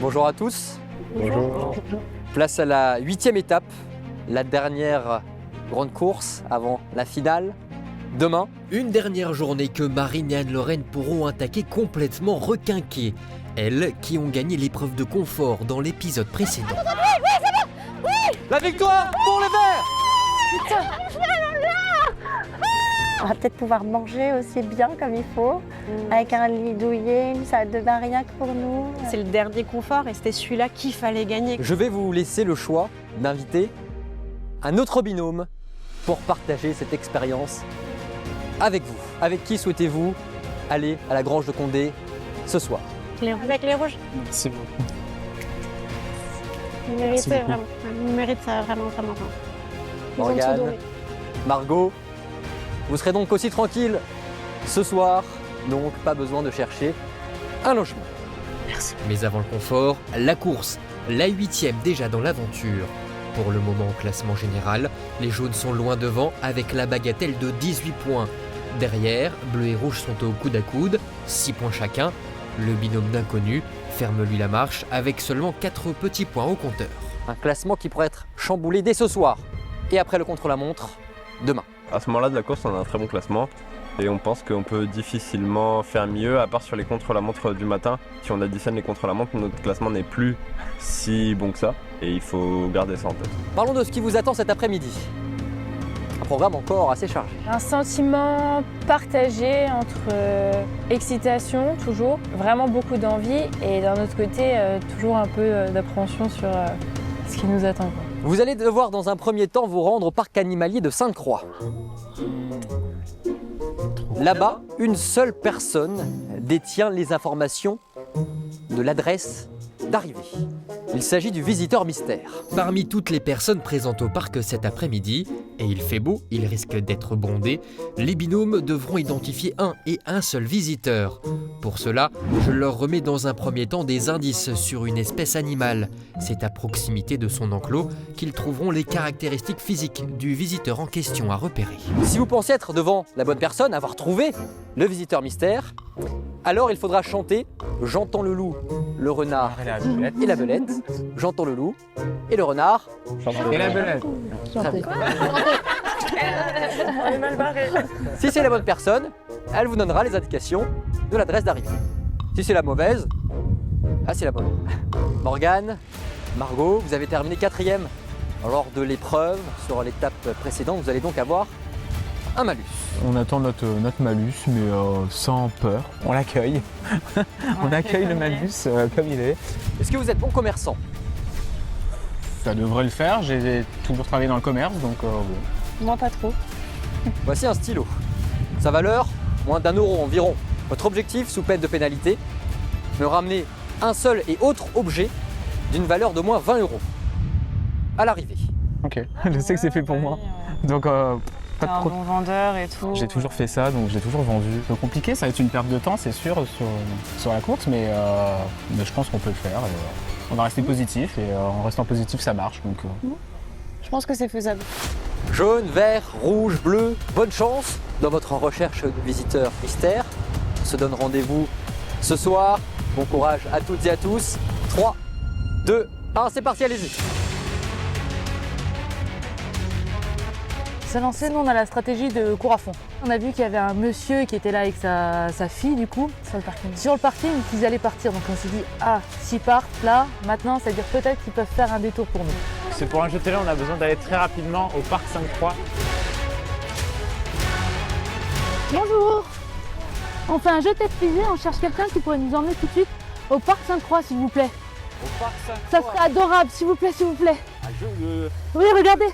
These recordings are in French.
Bonjour à tous. Bonjour. Place à la 8e étape, la dernière grande course avant la finale. Demain, une dernière journée que Marine et Anne-Lorraine pourront attaquer complètement requinquées. Elles qui ont gagné l'épreuve de confort dans l'épisode précédent. la victoire pour les Verts. On va peut-être pouvoir manger aussi bien comme il faut, avec un lit douillet, une salle de bain rien que pour nous. C'est le dernier confort et c'était celui-là qu'il fallait gagner. Je vais vous laisser le choix d'inviter un autre binôme pour partager cette expérience avec vous. Avec qui souhaitez-vous aller à la Grange de Condé ce soir? Avec les rouges. Merci beaucoup. Ils Merci méritent beaucoup. vraiment. Ils méritent ça vraiment. Ils ont tout Morgane, donné. Margot, vous serez donc aussi tranquille ce soir, donc pas besoin de chercher un logement. Mais avant le confort, la course, la 8e déjà dans l'aventure. Pour le moment au classement général, les jaunes sont loin devant avec la bagatelle de 18 points. Derrière, bleus et rouges sont au coude à coude, 6 points chacun. Le binôme d'inconnus ferme lui la marche avec seulement 4 petits points au compteur. Un classement qui pourrait être chamboulé dès ce soir et après le contre-la-montre demain. À ce moment-là de la course, on a un très bon classement et on pense qu'on peut difficilement faire mieux, à part sur les contre-la-montre du matin. Si on additionne les contre-la-montre, notre classement n'est plus si bon que ça et il faut garder ça en tête. Parlons de ce qui vous attend cet après-midi. Un programme encore assez chargé. Un sentiment partagé entre excitation, toujours, vraiment beaucoup d'envie, et d'un autre côté, toujours un peu d'appréhension sur ce qui nous attend. Vous allez devoir dans un premier temps vous rendre au parc animalier de Sainte-Croix. Là-bas, une seule personne détient les informations de l'adresse d'arrivée. Il s'agit du visiteur mystère. Parmi toutes les personnes présentes au parc cet après-midi, et il fait beau, il risque d'être bondé, les binômes devront identifier un seul visiteur. Pour cela, je leur remets dans un premier temps des indices sur une espèce animale. C'est à proximité de son enclos qu'ils trouveront les caractéristiques physiques du visiteur en question à repérer. Si vous pensez être devant la bonne personne, avoir trouvé le visiteur mystère, alors il faudra chanter « J'entends le loup, le renard et la belette ». J'entends le loup et le renard. Et la belette. Très bien. On est mal barré. Si c'est la bonne personne, elle vous donnera les indications de l'adresse d'arrivée. Si c'est la mauvaise, c'est la bonne. Morgane, Margot, vous avez terminé 4e lors de l'épreuve sur l'étape précédente. Vous allez donc avoir un malus. On attend notre malus, mais sans peur. On l'accueille. On accueille le malus comme il est. Est-ce que vous êtes bon commerçant? Ça devrait le faire. J'ai toujours travaillé dans le commerce, donc bon. Moi, pas trop. Voici un stylo. Sa valeur, moins d'1 euro environ. Votre objectif, sous peine de pénalité, me ramener un seul et autre objet d'une valeur d'au moins 20 euros à l'arrivée. Ok, je sais que c'est fait pour moi. Donc pas de Un trop. bon vendeur et tout. J'ai toujours fait ça, donc j'ai toujours vendu. C'est compliqué, ça va être une perte de temps, c'est sûr, sur la course, mais je pense qu'on peut le faire. On va rester positif, et en restant positif, ça marche. Donc, Je pense que c'est faisable. Jaune, vert, rouge, bleu, bonne chance dans votre recherche de visiteur mystère. On se donne rendez-vous ce soir. Bon courage à toutes et à tous. 3, 2, 1, c'est parti, allez-y. Se lancer, nous on a la stratégie de cours à fond. On a vu qu'il y avait un monsieur qui était là avec sa fille du coup. Sur le parking, qu'ils allaient partir. Donc on s'est dit, s'ils partent là, maintenant, ça veut dire peut-être qu'ils peuvent faire un détour pour nous. C'est pour un jeu télé, on a besoin d'aller très rapidement au parc Sainte-Croix. Bonjour. On fait un jeu tête fusée, on cherche quelqu'un qui pourrait nous emmener tout de suite au parc Sainte-Croix s'il vous plaît. Au parc Sainte-Croix. Ça serait adorable, s'il vous plaît, s'il vous plaît. Oui, regardez.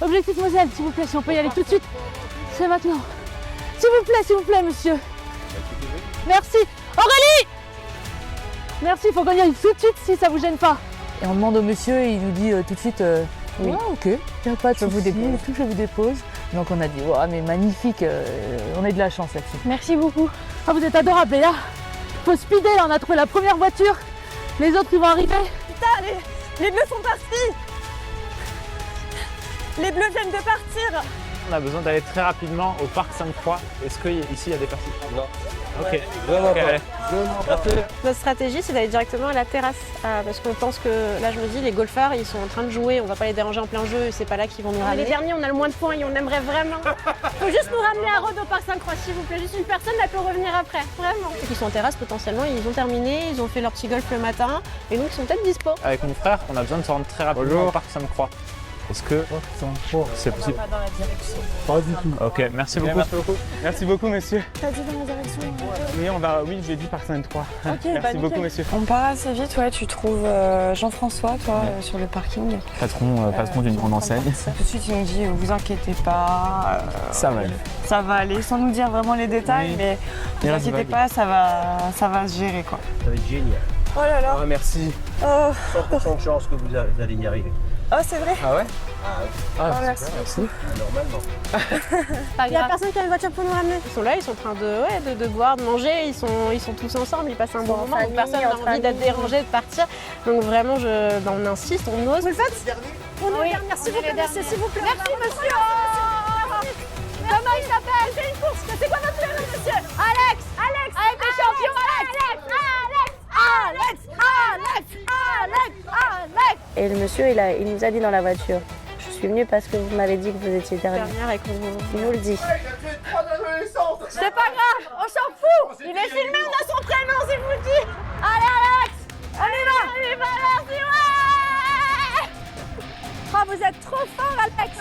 Objectif Moselle, s'il vous plaît, si on peut y aller tout de suite. C'est maintenant. S'il vous plaît, monsieur. Merci. Aurélie! Merci, il faut qu'on y aille tout de suite si ça vous gêne pas. Et on demande au monsieur et il nous dit tout de suite oui. Ouais, ok, y a pas de souci, je vous dépose. Donc on a dit, mais magnifique, on a de la chance là-dessus. Merci beaucoup. Vous êtes adorables, les gars. Faut speeder, là, on a trouvé la première voiture. Les autres, ils vont arriver. Putain, les bleus sont partis. Les bleus viennent de partir. On a besoin d'aller très rapidement au parc 5-3. Est-ce qu'ici il y a des personnes? Non. Ok. Vraiment Ok, pas. allez. Merci. Notre stratégie, c'est d'aller directement à la terrasse. Parce qu'on pense que, là, je me dis, les golfeurs, ils sont en train de jouer. On va pas les déranger en plein jeu. C'est pas là qu'ils vont nous ramener. Les derniers, on a le moins de points et on aimerait vraiment. Faut juste nous ramener à Rhodes au parc Sainte-Croix, s'il vous plaît. Juste une personne, elle peut revenir après. Vraiment. Ceux qui sont en terrasse, potentiellement, ils ont terminé. Ils ont fait leur petit golf le matin. Et donc, ils sont peut-être dispo. Avec mon frère, on a besoin de se rendre très rapidement au parc Sainte-Croix. Est-ce que c'est possible? Pas dans la direction. Pas du tout. Ok, merci beaucoup. Merci beaucoup, monsieur. T'as dit dans la direction. Oui, j'ai dit par 5-3. Ok, Merci beaucoup, monsieur. On part assez vite, ouais. Tu trouves Jean-François, toi, sur le parking. Patron d'une grande enseigne. Tout de suite, il nous dit vous inquiétez pas. Ça va aller. Ça va aller, sans nous dire vraiment les détails, Oui. mais ne vous inquiétez pas, ça va se gérer quoi. Ça va être génial. Oh là là. Ah, merci. Oh, 100% de chance que vous allez y arriver. oh c'est vrai. Ah ouais? Oh, merci. Normalement. Il n'y a personne qui a une voiture pour nous ramener. Ils sont là, ils sont en train de boire, de manger, ils sont tous ensemble, ils passent un bon moment, donc personne n'a envie d'être dérangé, de partir. Donc vraiment, on insiste, on ose. Vous le faites? On est les dernières, s'il vous plaît, monsieur, s'il vous plaît. Merci, monsieur. Comment il s'appelle? C'est une course. C'est quoi votre prénom, monsieur? Alex. Avec le champion, Alex. Et le monsieur, il nous a dit dans la voiture, je suis venue parce que vous m'avez dit que vous étiez dernière. Et qu'on Il nous le dit. C'est pas grave, on s'en fout. Il est filmé, on a son prénom, s'il vous dit. Allez, Alex. On y va, merci, ouais. Oh, vous êtes trop fort, Alex.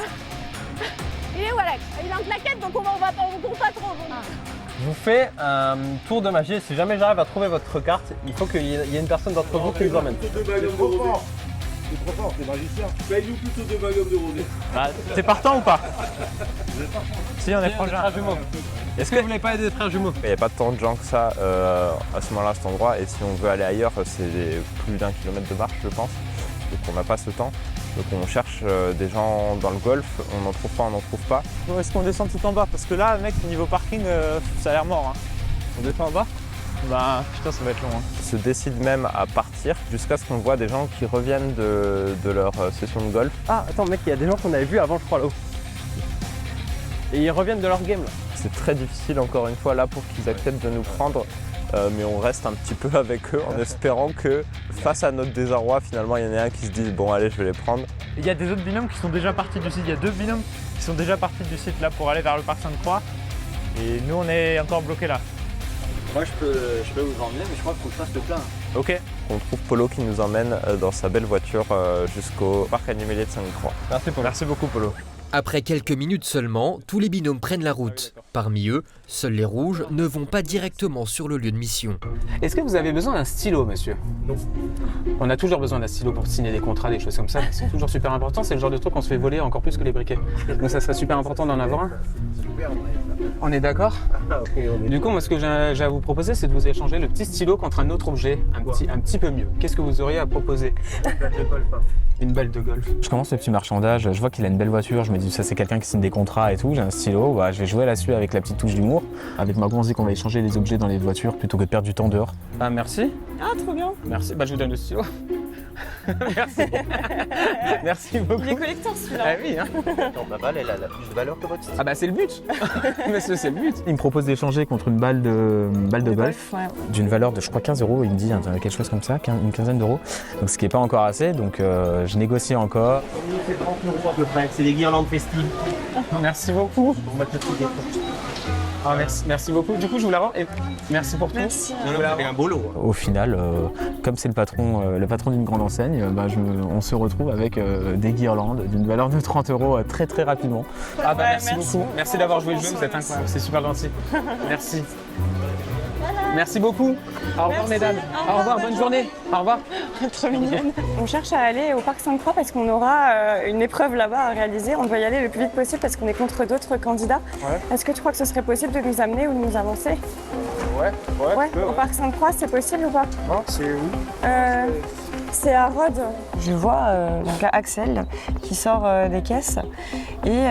Il est où, Alex? Il est en claquette, donc on compte pas trop. Je vous fais un tour de magie. Si jamais j'arrive à trouver votre carte, il faut qu'il y ait une personne d'entre vous qui nous emmène. C'est trop fort, t'es magicien. Paye-nous plutôt 2 bagnoles de rosé. Bah, t'es partant ou pas? Si, on est proche. Est-ce que vous voulez pas aider des frères jumeaux? Il n'y a pas tant de gens que ça à ce moment-là, à cet endroit. Et si on veut aller ailleurs, c'est plus d'1 kilomètre de marche, je pense. Donc on n'a pas ce temps. Donc on cherche des gens dans le golf, on n'en trouve pas, on n'en trouve pas. Est-ce qu'on descend tout en bas? Parce que là, mec, niveau parking, ça a l'air mort. Hein. On descend en bas? Bah, putain, ça va être long. Hein. Ils se décident même à partir jusqu'à ce qu'on voit des gens qui reviennent de leur session de golf. Ah, attends, mec, il y a des gens qu'on avait vus avant, je crois, là-haut. Et ils reviennent de leur game, là. C'est très difficile, encore une fois, là, pour qu'ils acceptent de nous prendre. Mais on reste un petit peu avec eux en espérant que, face à notre désarroi, finalement, il y en a un qui se dit « Bon, allez, je vais les prendre ». Il y a des autres binômes qui sont déjà partis du site. Il y a 2 binômes qui sont déjà partis du site là pour aller vers le parc Sainte-Croix. Et nous, on est encore bloqués là. Moi, je peux vous emmener, mais je crois qu'il faut que je fasse le plein. Ok. On trouve Polo qui nous emmène dans sa belle voiture jusqu'au parc animalier de Sainte-Croix. Merci Polo. Merci beaucoup, Polo. Après quelques minutes seulement, tous les binômes prennent la route. Parmi eux, seuls les rouges ne vont pas directement sur le lieu de mission. Est-ce que vous avez besoin d'un stylo, monsieur? Non. On a toujours besoin d'un stylo pour signer des contrats, des choses comme ça. C'est toujours super important. C'est le genre de truc qu'on se fait voler encore plus que les briquets. Donc ça serait super important d'en avoir un. On est d'accord? Du coup, moi, ce que j'ai à vous proposer, c'est de vous échanger le petit stylo contre un autre objet, un petit peu mieux. Qu'est-ce que vous auriez à proposer? Une balle de golf. Je commence le petit marchandage, je vois qu'il a une belle voiture, je me dis ça c'est quelqu'un qui signe des contrats et tout, j'ai un stylo, bah, je vais jouer là-dessus avec la petite touche d'humour. Avec Margot on se dit qu'on va échanger les objets dans les voitures plutôt que de perdre du temps dehors. Ah merci. Ah, trop bien. Merci, bah je vous donne le stylo. Merci. Merci beaucoup. Il est collector celui-là. Ah oui, hein. Non, ma balle, elle a plus de valeur que votre style. Ah bah c'est le but. Monsieur, c'est le but. Il me propose d'échanger contre une balle de golf Ouais. d'une valeur de je crois 15 €, il me dit quelque chose comme ça, une quinzaine d'euros. Donc ce qui n'est pas encore assez, donc je négocie encore. C'est 30 € à peu près, c'est des guirlandes festives. Merci beaucoup. On va te le Ah, merci beaucoup. Du coup, je vous la rends et merci pour tout. Merci. C'est un beau lot. Au final, comme c'est le patron d'une grande enseigne, on se retrouve avec des guirlandes d'une valeur de 30 € très très rapidement. Ah bah merci beaucoup. Merci d'avoir joué le jeu, vous êtes incroyable, c'est super gentil. Merci. Merci beaucoup. Au revoir mesdames. Au revoir, bonne journée. Au revoir. Trop mignonne. On cherche à aller au parc Sainte-Croix parce qu'on aura une épreuve là-bas à réaliser. On doit y aller le plus vite possible parce qu'on est contre d'autres candidats. Ouais. Est-ce que tu crois que ce serait possible de nous amener ou de nous avancer? Ouais. Au parc Sainte-Croix, c'est possible ou pas? Non, c'est où? C'est à Rhodes. Je vois donc Axel qui sort des caisses et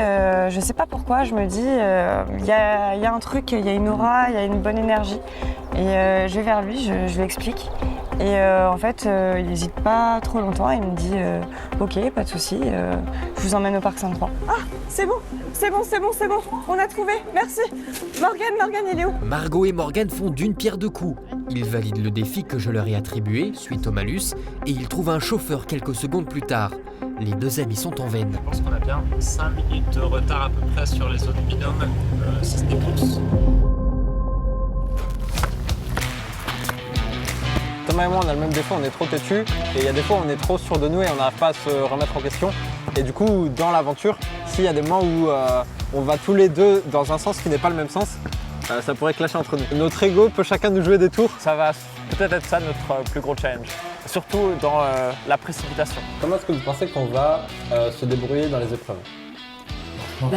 je sais pas pourquoi, je me dis il y a un truc, il y a une aura, il y a une bonne énergie et je vais vers lui, je lui explique Et en fait, il n'hésite pas trop longtemps. Il me dit ok, pas de souci, je vous emmène au parc Sainte-Croix. Ah, c'est bon, on a trouvé, merci. Morgane, il est où? Margot et Morgane font d'une pierre deux coups. Ils valident le défi que je leur ai attribué suite au malus et ils trouvent un chauffeur quelques secondes plus tard. Les deux amis sont en veine. Je pense qu'on a bien 5 minutes de retard à peu près sur les autres binômes, si ce n'est plus. Thomas et moi, on a le même défaut, on est trop têtu et il y a des fois on est trop sûr de nous et on n'arrive pas à se remettre en question. Et du coup, dans l'aventure, s'il y a des moments où on va tous les deux dans un sens qui n'est pas le même sens, ça pourrait clasher entre nous. Notre ego peut chacun nous jouer des tours. Ça va peut-être être ça notre plus gros challenge, surtout dans la précipitation. Comment est-ce que vous pensez qu'on va se débrouiller dans les épreuves? Moi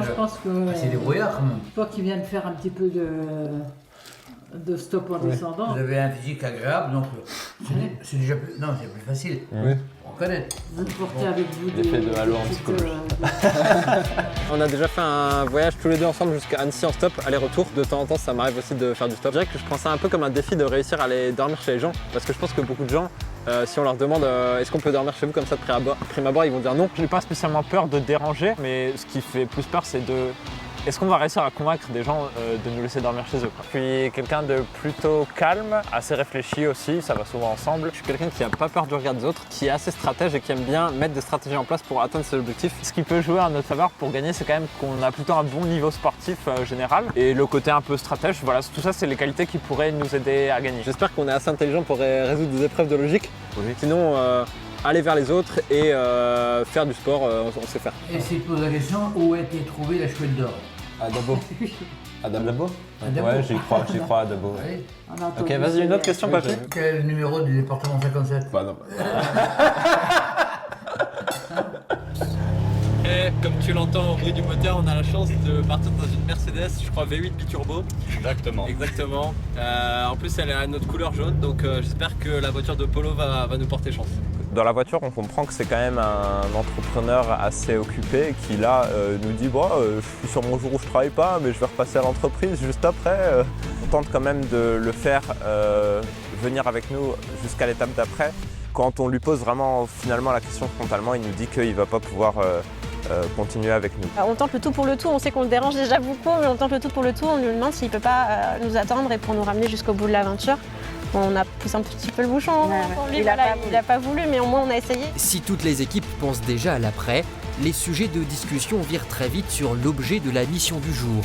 je pense que c'est débrouillard quand même. Toi qui viens de faire un petit peu de stop en descendant. Vous avez un physique agréable, donc c'est déjà plus, non, c'est plus facile. Oui. On connaît. Vous portez avec vous l'effet de halo en psychologie. On a déjà fait un voyage tous les deux ensemble jusqu'à Annecy en stop, aller-retour. De temps en temps, ça m'arrive aussi de faire du stop. Je dirais que je prends ça un peu comme un défi de réussir à aller dormir chez les gens, parce que je pense que beaucoup de gens, si on leur demande est-ce qu'on peut dormir chez vous comme ça de prime abord, ils vont dire non. Je n'ai pas spécialement peur de déranger, mais ce qui fait plus peur, c'est de... Est-ce qu'on va réussir à convaincre des gens de nous laisser dormir chez eux, quoi. Je suis quelqu'un de plutôt calme, assez réfléchi aussi, ça va souvent ensemble. Je suis quelqu'un qui n'a pas peur du regard des autres, qui est assez stratège et qui aime bien mettre des stratégies en place pour atteindre ses objectifs. Ce qui peut jouer en notre faveur pour gagner, c'est quand même qu'on a plutôt un bon niveau sportif général. Et le côté un peu stratège, voilà, tout ça, c'est les qualités qui pourraient nous aider à gagner. J'espère qu'on est assez intelligent pour résoudre des épreuves de logique. Oui. Sinon, aller vers les autres et faire du sport, on sait faire. Et si je pose la question, où a été trouvée la chouette d'or? À Dabo. À Dabo? Ouais, j'y crois à Dabo. Ouais. Ok, vas-y, une autre question, papy. Quel est le numéro du département 57? Bah non. Et comme tu l'entends au bruit du moteur, on a la chance de partir dans une Mercedes, je crois V8 biturbo. Exactement. Exactement. En plus, elle a notre couleur jaune, donc j'espère que la voiture de Polo va nous porter chance. Dans la voiture, on comprend que c'est quand même un entrepreneur assez occupé qui là nous dit bon, je suis sur mon jour où je travaille pas, mais je vais repasser à l'entreprise juste après. On tente quand même de le faire venir avec nous jusqu'à l'étape d'après. Quand on lui pose vraiment finalement la question frontalement, il nous dit qu'il ne va pas pouvoir continuer avec nous. On tente le tout pour le tout, on sait qu'on le dérange déjà beaucoup, mais on tente le tout pour le tout, on lui demande s'il ne peut pas nous attendre et pour nous ramener jusqu'au bout de l'aventure. On a poussé un petit peu le bouchon pour lui, il n'a pas voulu, mais au moins on a essayé. Si toutes les équipes pensent déjà à l'après, les sujets de discussion virent très vite sur l'objet de la mission du jour.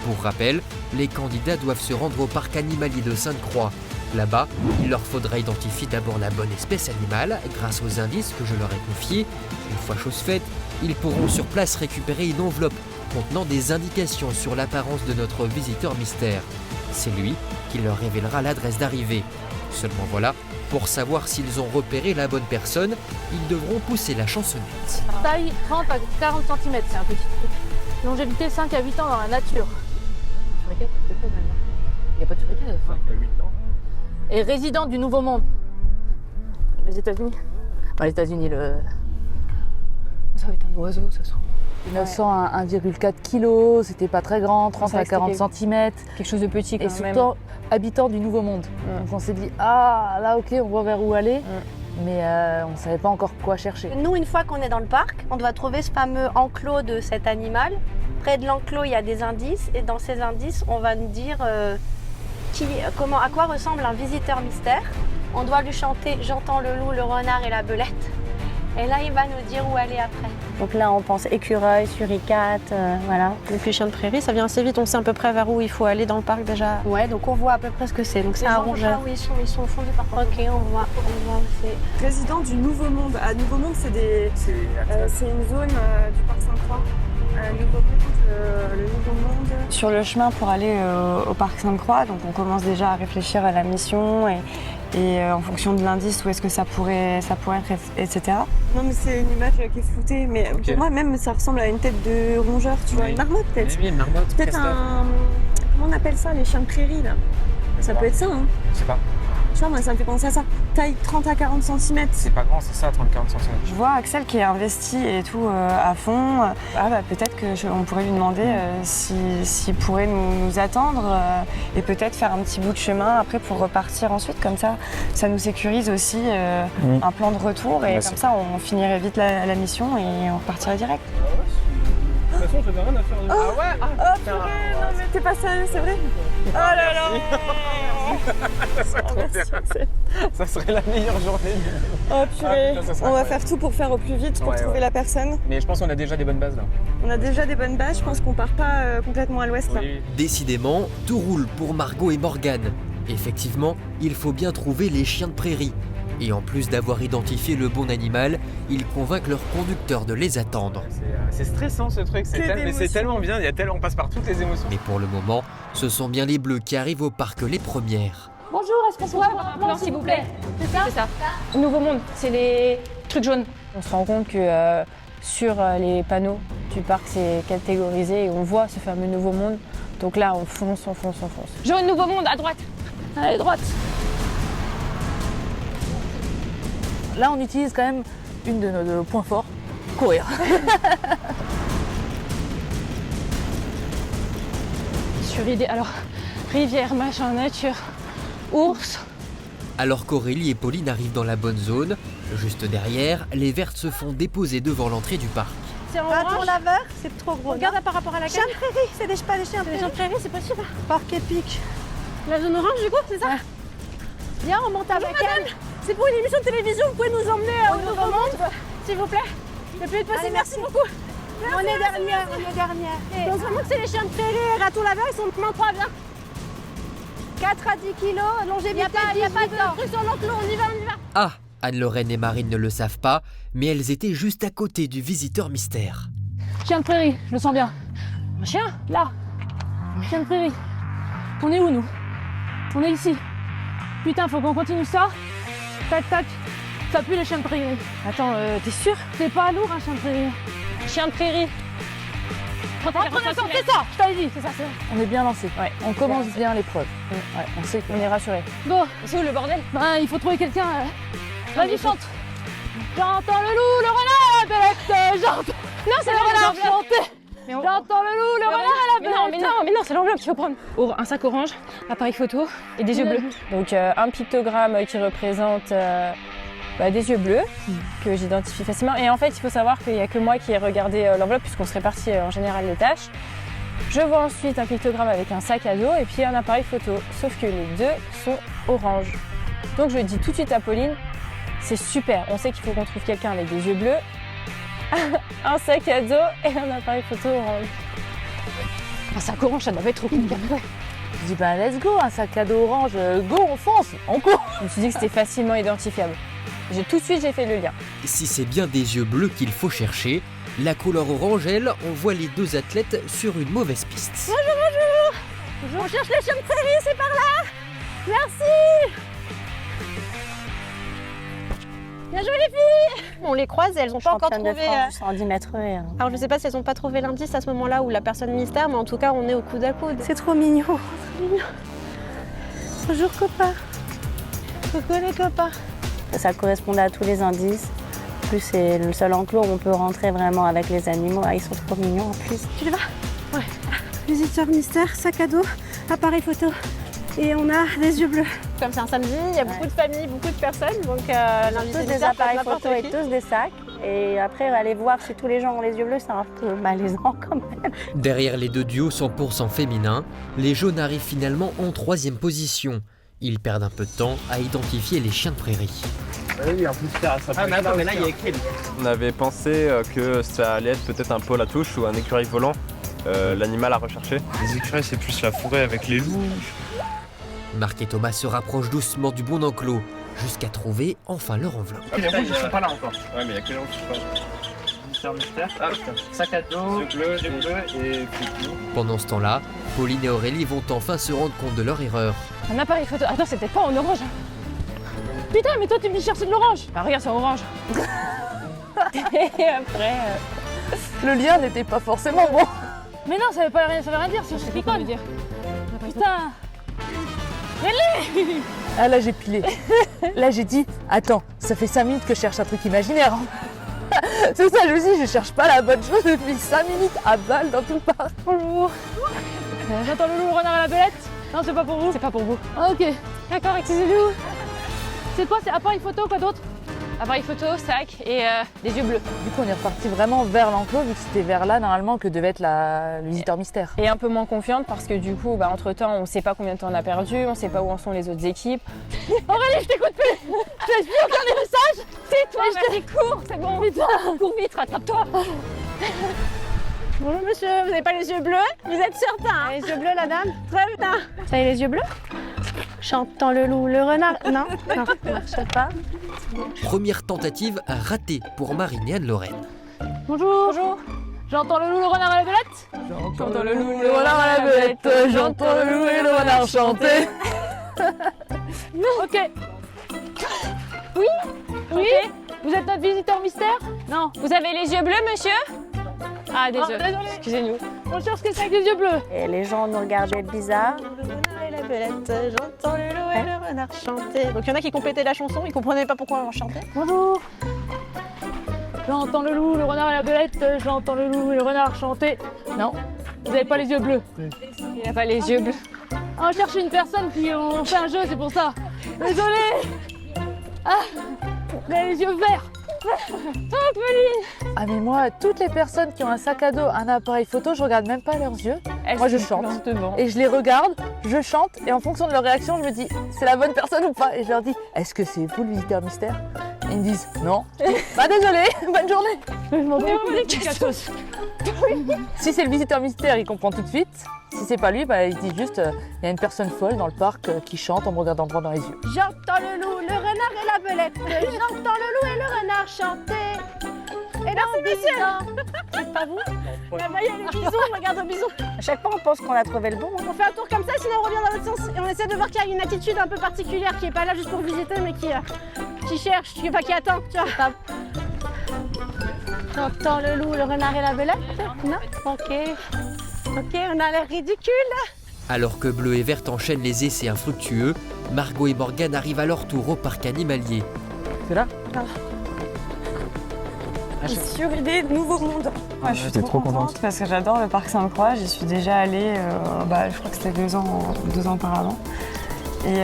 Pour rappel, les candidats doivent se rendre au parc animalier de Sainte-Croix. Là-bas, il leur faudra identifier d'abord la bonne espèce animale grâce aux indices que je leur ai confiés. Une fois chose faite, ils pourront sur place récupérer une enveloppe contenant des indications sur l'apparence de notre visiteur mystère. C'est lui qui leur révélera l'adresse d'arrivée. Seulement voilà, pour savoir s'ils ont repéré la bonne personne, ils devront pousser la chansonnette. Taille 30 à 40 cm, c'est un petit truc. Longévité 5 à 8 ans dans la nature. Il n'y a pas de suricate. 5 à 8 ans. Et résident du Nouveau Monde. Les États-Unis. Enfin, les États-Unis, ça va être un oiseau, ça sent. 1,4 kg, c'était pas très grand, 30 à 40 cm. Quelque chose de petit quand même. Et surtout, habitant du Nouveau Monde. Donc on s'est dit, ah là ok, on voit vers où aller. Mais on ne savait pas encore quoi chercher. Nous, une fois qu'on est dans le parc, on doit trouver ce fameux enclos de cet animal. Près de l'enclos, il y a des indices. Et dans ces indices, on va nous dire à quoi ressemble un visiteur mystère. On doit lui chanter « J'entends le loup, le renard et la belette ». Et là, il va nous dire où aller après. Donc là, on pense écureuil, suricate, voilà. Et puis chien de prairie, ça vient assez vite, on sait à peu près vers où il faut aller dans le parc déjà. Ouais, donc on voit à peu près ce que c'est. Donc c'est un rongeur. Oui, ils sont au fond du parc. Ok, on voit où c'est. Résident du Nouveau Monde. À Nouveau Monde, c'est une zone du parc Sainte-Croix. Le Nouveau Monde. Sur le chemin pour aller au parc Sainte-Croix, donc on commence déjà à réfléchir à la mission et en fonction de l'indice où est-ce que ça pourrait être, etc. Non mais c'est une image qui est floutée, mais pour moi même ça ressemble à une tête de rongeur, tu vois, une marmotte peut-être. Oui, une marmotte. Peut-être comment on appelle ça, les chiens de prairie là. Ça peut être ça, hein. Je sais pas. Tu vois, moi ça me fait penser à ça. Taille 30 à 40 cm. C'est pas grand, c'est ça, 30-40 cm. Je vois Axel qui est investi et tout à fond. Ah bah peut-être qu'on pourrait lui demander s'il pourrait nous attendre et peut-être faire un petit bout de chemin après pour repartir ensuite. Comme ça nous sécurise aussi un plan de retour et comme ça on finirait vite la mission et on repartirait direct. De toute façon, j'avais rien à faire. Ah ouais? Oh purée, non mais t'es pas sérieux, c'est vrai? Oh là là! Ça serait la meilleure journée. Oh purée, putain, ça serait on va incroyable. faire tout pour faire au plus vite pour trouver la personne. Mais je pense qu'on a déjà des bonnes bases là. On a déjà des bonnes bases, je pense qu'on part pas complètement à l'ouest là. Décidément, tout roule pour Margot et Morgane. Effectivement, il faut bien trouver les chiens de prairie. Et en plus d'avoir identifié le bon animal, ils convainquent leur conducteur de les attendre. C'est stressant ce truc, mais c'est tellement bien, on passe par toutes les émotions. Mais pour le moment, ce sont bien les bleus qui arrivent au parc les premières. Bonjour, est-ce qu'on peut avoir un plan s'il vous plaît? C'est ça. Nouveau Monde, c'est les trucs jaunes. On se rend compte que sur les panneaux du parc, c'est catégorisé et on voit ce fameux Nouveau Monde. Donc là, on fonce. Jaune, Nouveau Monde, à droite. Allez, droite. Là, on utilise quand même une de nos points forts, courir. Sur idée, alors, rivière, machin, nature, ours. Alors qu'Aurélie et Pauline arrivent dans la bonne zone, juste derrière, les vertes se font déposer devant l'entrée du parc. C'est en orange. Laveur, c'est trop gros. Regarde par rapport à la carte. Chien de prairie, c'est pas des chiens de prairie. Prairie, c'est possible. Parc épique. La zone orange, du coup, c'est ça? Viens, on monte avec elle. C'est pour une émission de télévision, vous pouvez nous emmener au Nouveau Monde, s'il vous plaît? Le plus vite possible, merci beaucoup. On est dernière. Je pense vraiment que c'est les chiens de prairie, ratons laveurs, ils sont maintenant 3, viens. 4 à 10 kilos, longévité. Il n'y a pas de truc sur l'enclos, on y va. Ah, Anne-Lorraine et Marine ne le savent pas, mais elles étaient juste à côté du visiteur mystère. Chien de prairie, je le sens bien. Un chien? Là. Chien de prairie. On est où, nous? On est ici. Putain, faut qu'on continue ça. Tac, tac. Ça pue les chiens de prairie. Attends, t'es sûr? C'est pas lourd, un chien de prairie. Chien de prairie. C'est ça, je t'avais dit. C'est ça. On est bien lancé. Ouais. On commence bien l'épreuve. Ouais, on sait qu'on est rassuré. Go. C'est où le bordel? Il faut trouver quelqu'un. Vas-y, chante. J'entends le loup, le renard, la bête. J'entends. Non, c'est le renard. Chanter. J'entends le loup, le renard, la bête. Mais non, c'est l'enveloppe qu'il faut prendre. Un sac orange, appareil photo et des yeux bleus. Donc un pictogramme qui représente des yeux bleus que j'identifie facilement. Et en fait, il faut savoir qu'il n'y a que moi qui ai regardé l'enveloppe puisqu'on se répartit en général les tâches. Je vois ensuite un pictogramme avec un sac à dos et puis un appareil photo. Sauf que les deux sont orange. Donc je dis tout de suite à Pauline, c'est super. On sait qu'il faut qu'on trouve quelqu'un avec des yeux bleus, un sac à dos et un appareil photo orange. Un sac orange, ça devait être trop compliqué. Je dis let's go, un sac à dos orange, go, on fonce, on court. Je me suis dit que c'était facilement identifiable. Tout de suite, j'ai fait le lien. Si c'est bien des yeux bleus qu'il faut chercher, la couleur orange, elle, envoie les deux athlètes sur une mauvaise piste. Bonjour. On cherche les chiens de prairie, c'est par là. Merci. Bien joué les filles. On les croise et elles n'ont pas encore trouvé... 110 mètres. Alors je sais pas si elles n'ont pas trouvé l'indice à ce moment-là ou la personne mystère, mais en tout cas on est au coude à coude. C'est trop mignon. Bonjour copain. Coucou les copains. Ça correspondait à tous les indices. En plus, c'est le seul enclos où on peut rentrer vraiment avec les animaux. Ils sont trop mignons en plus. Tu les vas? Ouais. Visiteur mystère, sac à dos, appareil photo. Et on a des yeux bleus. Comme c'est un samedi, il y a beaucoup de familles, beaucoup de personnes. Donc l'invité tous des appareils photo et tous des sacs. Et après, aller voir si tous les gens ont les yeux bleus, c'est un peu malaisant quand même. Derrière les deux duos 100% féminins, les jaunes arrivent finalement en 3e position. Ils perdent un peu de temps à identifier les chiens de prairie. Oui, en plus, ça mais attends, mais là, il y a écrit. On avait pensé que ça allait être peut-être un pôle à touche ou un écureuil volant, l'animal à rechercher. Les écureuils, c'est plus la forêt avec les loups. Marc et Thomas se rapprochent doucement du bon enclos, jusqu'à trouver enfin leur enveloppe. Les rouges, ils sont pas là encore. Ouais, mais il y a que les rouges qui sont pas là. Mystère. Ah putain. Sac à dos, yeux bleus et puis. Pendant ce temps-là, Pauline et Aurélie vont enfin se rendre compte de leur erreur. Un appareil photo. Attends, c'était pas en orange. Putain, mais toi tu me cherches de l'orange. Bah regarde, c'est orange. Et après... Le lien n'était pas forcément bon. Mais non, ça veut rien dire, c'est juste picole. Putain. Allez. Ah là j'ai pilé. Là j'ai dit, attends, ça fait 5 minutes que je cherche un truc imaginaire. C'est ça, je me dis, je cherche pas la bonne chose depuis 5 minutes à balle dans tout le parc. Bonjour. J'entends le loup, le renard et la belette. Non, c'est pas pour vous. C'est pas pour vous. Ah, ok. D'accord, excusez-nous. C'est quoi, c'est appareil photo, quoi d'autre? Appareil photo, sac et des yeux bleus. Du coup, on est reparti vraiment vers l'enclos, vu que c'était vers là, normalement, que devait être le visiteur mystère. Et un peu moins confiante parce que du coup, entre-temps, on sait pas combien de temps on a perdu, on sait pas où en sont les autres équipes. Aurélie, je t'écoute plus. Je laisse plus aucun des messages. C'est toi, vas-y, cours, c'est bon. Putain. Cours vite, rattrape-toi. Bonjour monsieur, vous n'avez pas les yeux bleus? Vous êtes certain? Les yeux bleus, la dame? Très bien. Vous avez les yeux bleus? J'entends le loup, le renard. Non, non, ça marche pas. Première tentative ratée pour Marine et Anne-Lorraine. Bonjour. Bonjour. J'entends le loup, le renard et la belette. J'entends le loup, Le renard et la belette. J'entends le loup et le renard chanter. Ok. Oui? Oui. Vous êtes notre visiteur mystère? Non. Vous avez les yeux bleus, monsieur? Ah, désolé. Oh, désolé. Excusez-nous. On cherche que c'est avec les yeux bleus. Et les gens nous regardaient bizarre. Le renard et la belette, j'entends le loup et le renard chanter. Donc il y en a qui complétaient la chanson, ils comprenaient pas pourquoi on chantait. Bonjour. J'entends le loup, le renard et la belette. J'entends le loup et le renard chanter. Non. Vous n'avez pas les yeux bleus. Il n'a pas les yeux bleus. On cherche une personne qui on fait un jeu, c'est pour ça. Désolée. Ah, vous avez les yeux verts. Oh, Pauline. Ah mais moi, toutes les personnes qui ont un sac à dos, un appareil photo, je regarde même pas leurs yeux. Moi je chante. Et je les regarde, je chante, et en fonction de leur réaction, je me dis, c'est la bonne personne ou pas? Et je leur dis, est-ce que c'est vous le visiteur mystère? Et ils me disent, non. Bah désolé, bonne journée. Je m'en Si c'est le visiteur mystère, il comprend tout de suite. Si c'est pas lui, bah, il dit juste, il y a une personne folle dans le parc qui chante en me regardant droit dans les yeux. J'entends le loup, le renard et la belette. J'entends le loup et le renard chanter. Et merci monsieur. C'est pas vous? Là-bas, il y a les bisous, regarde aux bisous. À chaque fois, on pense qu'on a trouvé le bon. On fait un tour comme ça, sinon on revient dans l'autre sens. Et on essaie de voir qu'il y a une attitude un peu particulière qui est pas là juste pour visiter, mais qui cherche, qui attend, tu vois. J'entends le loup, le renard et la belette. Non? Ok. Ok, on a l'air ridicule. Alors que Bleu et Verte enchaînent les essais infructueux, Margot et Morgane arrivent à leur tour au parc animalier. C'est là? Sur idée de nouveau monde. Ouais, je suis trop contente parce que j'adore le parc Sainte-Croix. J'y suis déjà allée, je crois que c'était 2 ans auparavant. Et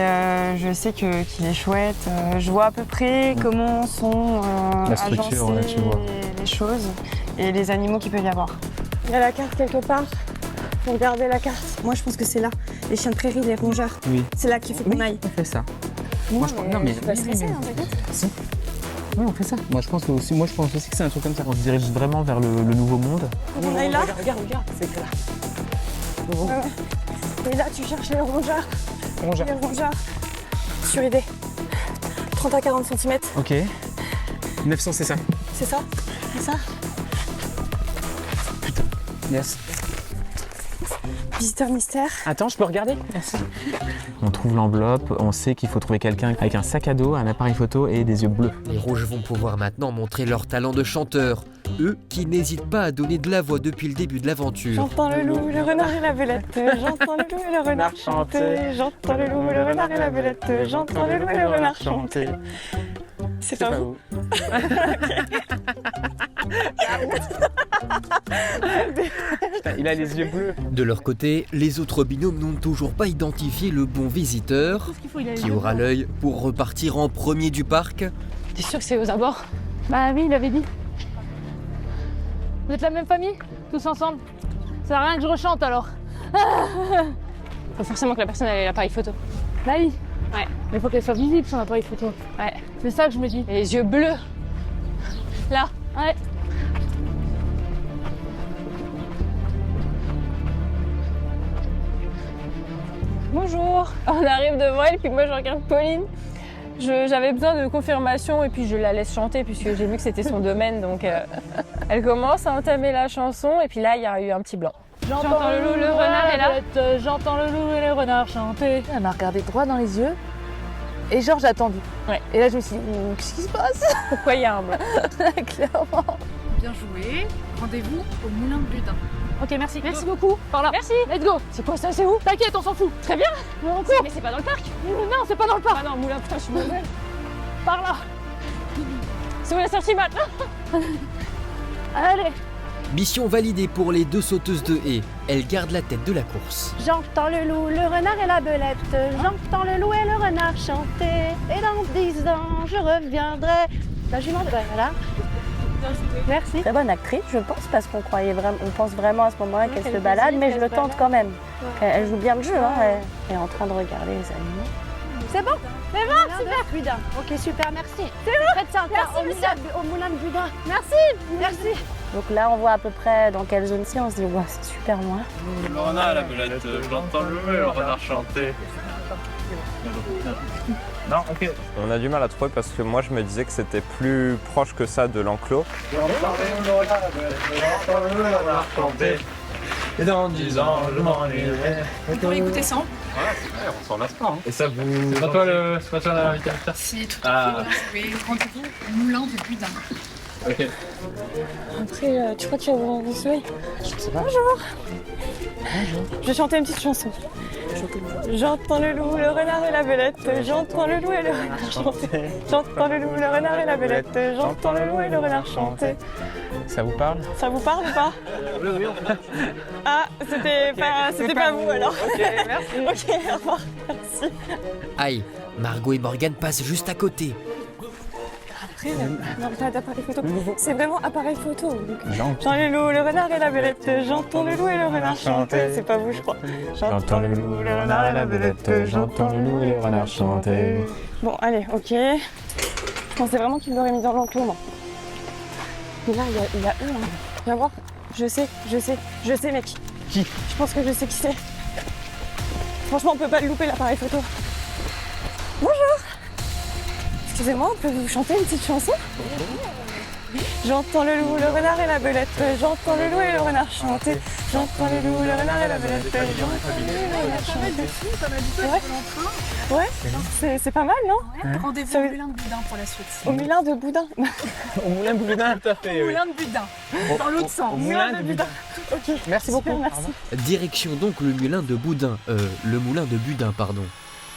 je sais qu'il est chouette. Je vois à peu près comment sont agencées les choses et les animaux qu'il peut y avoir. Il y a la carte quelque part. Faut regarder la carte. Moi, je pense que c'est là. Les chiens de prairie, les rongeurs. Oui. C'est là qu'il faut qu'on aille. On fait ça. Moi, je pense. Non, mais pas stressé, hein, t'inquiète. Si. Oui, on fait ça. Moi, je pense aussi que c'est un truc comme ça. On se dirige vraiment vers le nouveau monde. On aille là. Regarde, c'est là. Et là, tu cherches les rongeurs. Les rongeurs. Sur idée. 30 à 40 cm. Ok. 900, c'est ça. C'est ça? C'est ça? Putain. Yes. Visiteur mystère. Attends, je peux regarder? Merci. On trouve l'enveloppe, on sait qu'il faut trouver quelqu'un avec un sac à dos, un appareil photo et des yeux bleus. Les rouges vont pouvoir maintenant montrer leur talent de chanteur, eux qui n'hésitent pas à donner de la voix depuis le début de l'aventure. J'entends le loup, le renard et la belette. J'entends le loup et le renard chanter. J'entends le loup, le renard et la belette. J'entends le loup et le renard chanter. C'est pas vous. Putain, il a les yeux bleus. De leur côté, les autres binômes n'ont toujours pas identifié le bon visiteur qui aura l'œil pour repartir en premier du parc. T'es sûr que c'est aux abords? Bah oui, il avait dit. Vous êtes la même famille? Tous ensemble? Ça sert à rien que je rechante alors. Faut forcément que la personne ait l'appareil photo. Bah oui. Ouais. Mais il faut qu'elle soit visible son appareil photo. Ouais. C'est ça que je me dis. Et les yeux bleus. Là. Ouais. Bonjour. On arrive devant elle, puis moi je regarde Pauline. J'avais besoin de confirmation et puis je la laisse chanter puisque j'ai vu que c'était son domaine. Donc elle commence à entamer la chanson et puis là il y a eu un petit blanc. J'entends le loup, le renard est là. J'entends le loup et le renard chanter. Elle m'a regardé droit dans les yeux et genre j'ai attendu. Ouais. Et là je me suis dit, qu'est-ce qui se passe? Pourquoi il y a un blanc? Clairement. Bien joué. Rendez-vous au Moulin de Ludin. Ok, merci. Merci beaucoup. Par là. Merci. Let's go. C'est quoi ça? C'est où? T'inquiète, on s'en fout. Très bien. On court. Mais c'est pas dans le parc. Non, c'est pas dans le parc. Ah non, moulin, putain, je suis mauvaise. Par là. C'est où la sortie maintenant? Allez. Mission validée pour les 2 sauteuses de haies. Elles gardent la tête de la course. J'entends le loup, le renard et la belette. J'entends le loup et le renard chanter. Et dans 10 ans, je reviendrai. La jument de... voilà. Merci. Très bonne actrice, je pense, parce qu'on pense vraiment à ce moment-là qu'elle se balade, mais je le tente quand même. Elle joue bien le jeu, hein. Elle est en train de regarder les animaux. C'est bon? C'est bon, super. Buda. Ok, super, merci. C'est bon. Faites ça au moulin de Buda. Merci. Donc là, on voit à peu près dans quelle zone c'est, on se dit, ouais, c'est super loin. Le renard, la belette, j'entends le loup et le renard chanter. Non, ok. On a du mal à trouver parce que moi je me disais que c'était plus proche que ça de l'enclos. Et dans 10 ans, je m'en irai. Vous pouvez écouter ça? Ouais, c'est vrai, on s'en lasse pas. Hein. Et ça vous... C'est pas toi l'invitateur? C'est tout à fait. Oui, rendez-vous au moulin de Buda. Ok. Après, tu crois que tu vas voir un soleil? Je sais pas. Bonjour. Je vais chanter une petite chanson. J'entends le loup, le renard et la belette. J'entends le loup et le renard chanter. J'entends le loup, le renard et la belette. J'entends le loup et le renard chanter. Ça vous parle? Ça vous parle ou pas? Oui. Ah, c'était pas vous alors. Ok, merci. Ok, au revoir. Merci. Aïe, Margot et Morgane passent juste à côté. Après, non, pas d'appareil photo. C'est vraiment appareil photo. J'entends le loup, le renard et la belette. J'entends le loup et le renard chanter. C'est pas vous, je crois. J'entends le loup, le renard et la belette. J'entends le loup et le renard chanter. Bon, allez, ok. Je pensais vraiment qu'il l'aurait mis dans l'enclos, moi. Mais là, il y a eux. Hein. Viens voir. Je sais, mec. Qui? Je pense que je sais qui c'est. Franchement, on peut pas le louper, l'appareil photo. Bonjour. Excusez-moi, on peut vous chanter une petite chanson? J'entends le loup, le renard et la belette. J'entends le loup et le renard chanter. J'entends le loup, le renard et la belette. J'entends le loup et le renard chanter. C'est vrai? Ouais. C'est pas mal, non? Ouais. Rendez-vous au moulin de Boudin pour la suite. Au moulin de Boudin? Au moulin de Boudin, tout à fait. Au moulin de Buda. Dans l'autre sens. Au moulin de Boudin. Ok. Merci beaucoup. Merci. Direction donc le moulin de Boudin. Le moulin de Budin, pardon.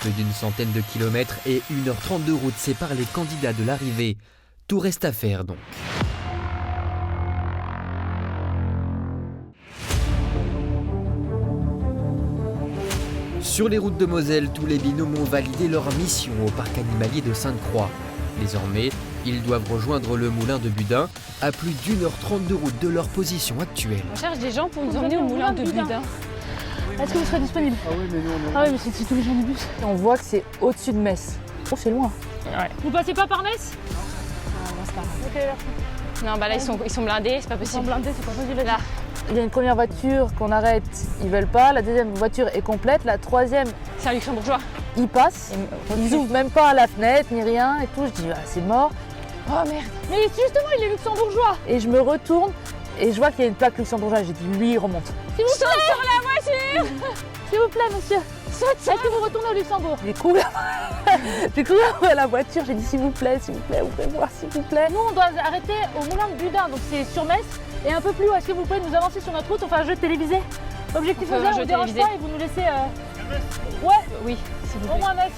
Plus d'une centaine de kilomètres et 1h30 de route séparent les candidats de l'arrivée. Tout reste à faire donc. Sur les routes de Moselle, tous les binômes ont validé leur mission au parc animalier de Sainte-Croix. Désormais, ils doivent rejoindre le moulin de Budin à plus d'1h30 de route de leur position actuelle. On cherche des gens pour nous emmener au moulin de Budin. Est-ce que vous serez disponible? Ah oui, mais nous on est... Ah oui, mais c'est tous les gens du bus. On voit que c'est au-dessus de Metz. Oh, c'est loin. Ouais. Vous passez pas par Metz? Ah non, c'est pas grave. Non, bah là, ils sont blindés, c'est pas possible. Ils sont blindés, c'est pas possible. Là. Il y a une première voiture qu'on arrête, ils veulent pas. La deuxième voiture est complète. La troisième, C'est un luxembourgeois. ils passent. Ils ouvrent même pas la fenêtre ni rien et tout. Je dis, ah, c'est mort. Oh merde. Mais justement, il est luxembourgeois. Et je me retourne et je vois qu'il y a une plaque luxembourgeoise. J'ai dit, lui, il remonte. S'il vous plaît, sur la voiture. s'il vous plaît, monsieur. Est-ce que vous retournez au Luxembourg? J'ai couru à la voiture. J'ai dit, s'il vous plaît, ouvrez-moi, s'il vous plaît. Nous, on doit arrêter au moulin de Budin, donc c'est sur Metz. Et un peu plus haut, est-ce que vous pouvez nous avancer sur notre route? On fait un jeu télévisé. Objectif Moselle, on ne dérange pas et vous nous laissez... Ouais, Oui, s'il vous au plaît. moins Metz.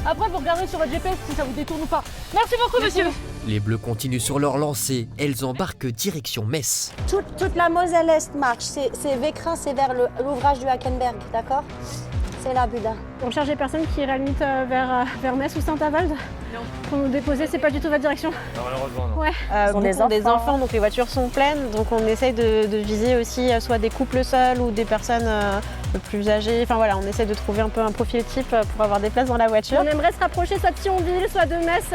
Après, vous regarderez sur votre GPS si ça vous détourne ou pas. Merci beaucoup, monsieur. Les Bleus continuent sur leur lancée. Elles embarquent direction Metz. Toute la Moselle-Est marche. C'est Vécrin, c'est vers l'ouvrage du Hackenberg, d'accord? C'est là, Buda. On cherche des personnes qui iraient limite vers Metz ou Saint-Avold pour nous déposer, c'est pas du tout votre direction. Non, malheureusement, non. Ouais. Ils ont Des enfants, donc les voitures sont pleines, donc on essaye de viser aussi soit des couples seuls ou des personnes plus âgées. Enfin voilà, on essaie de trouver un peu un profil type pour avoir des places dans la voiture. On aimerait se rapprocher soit de Thionville, soit de Metz.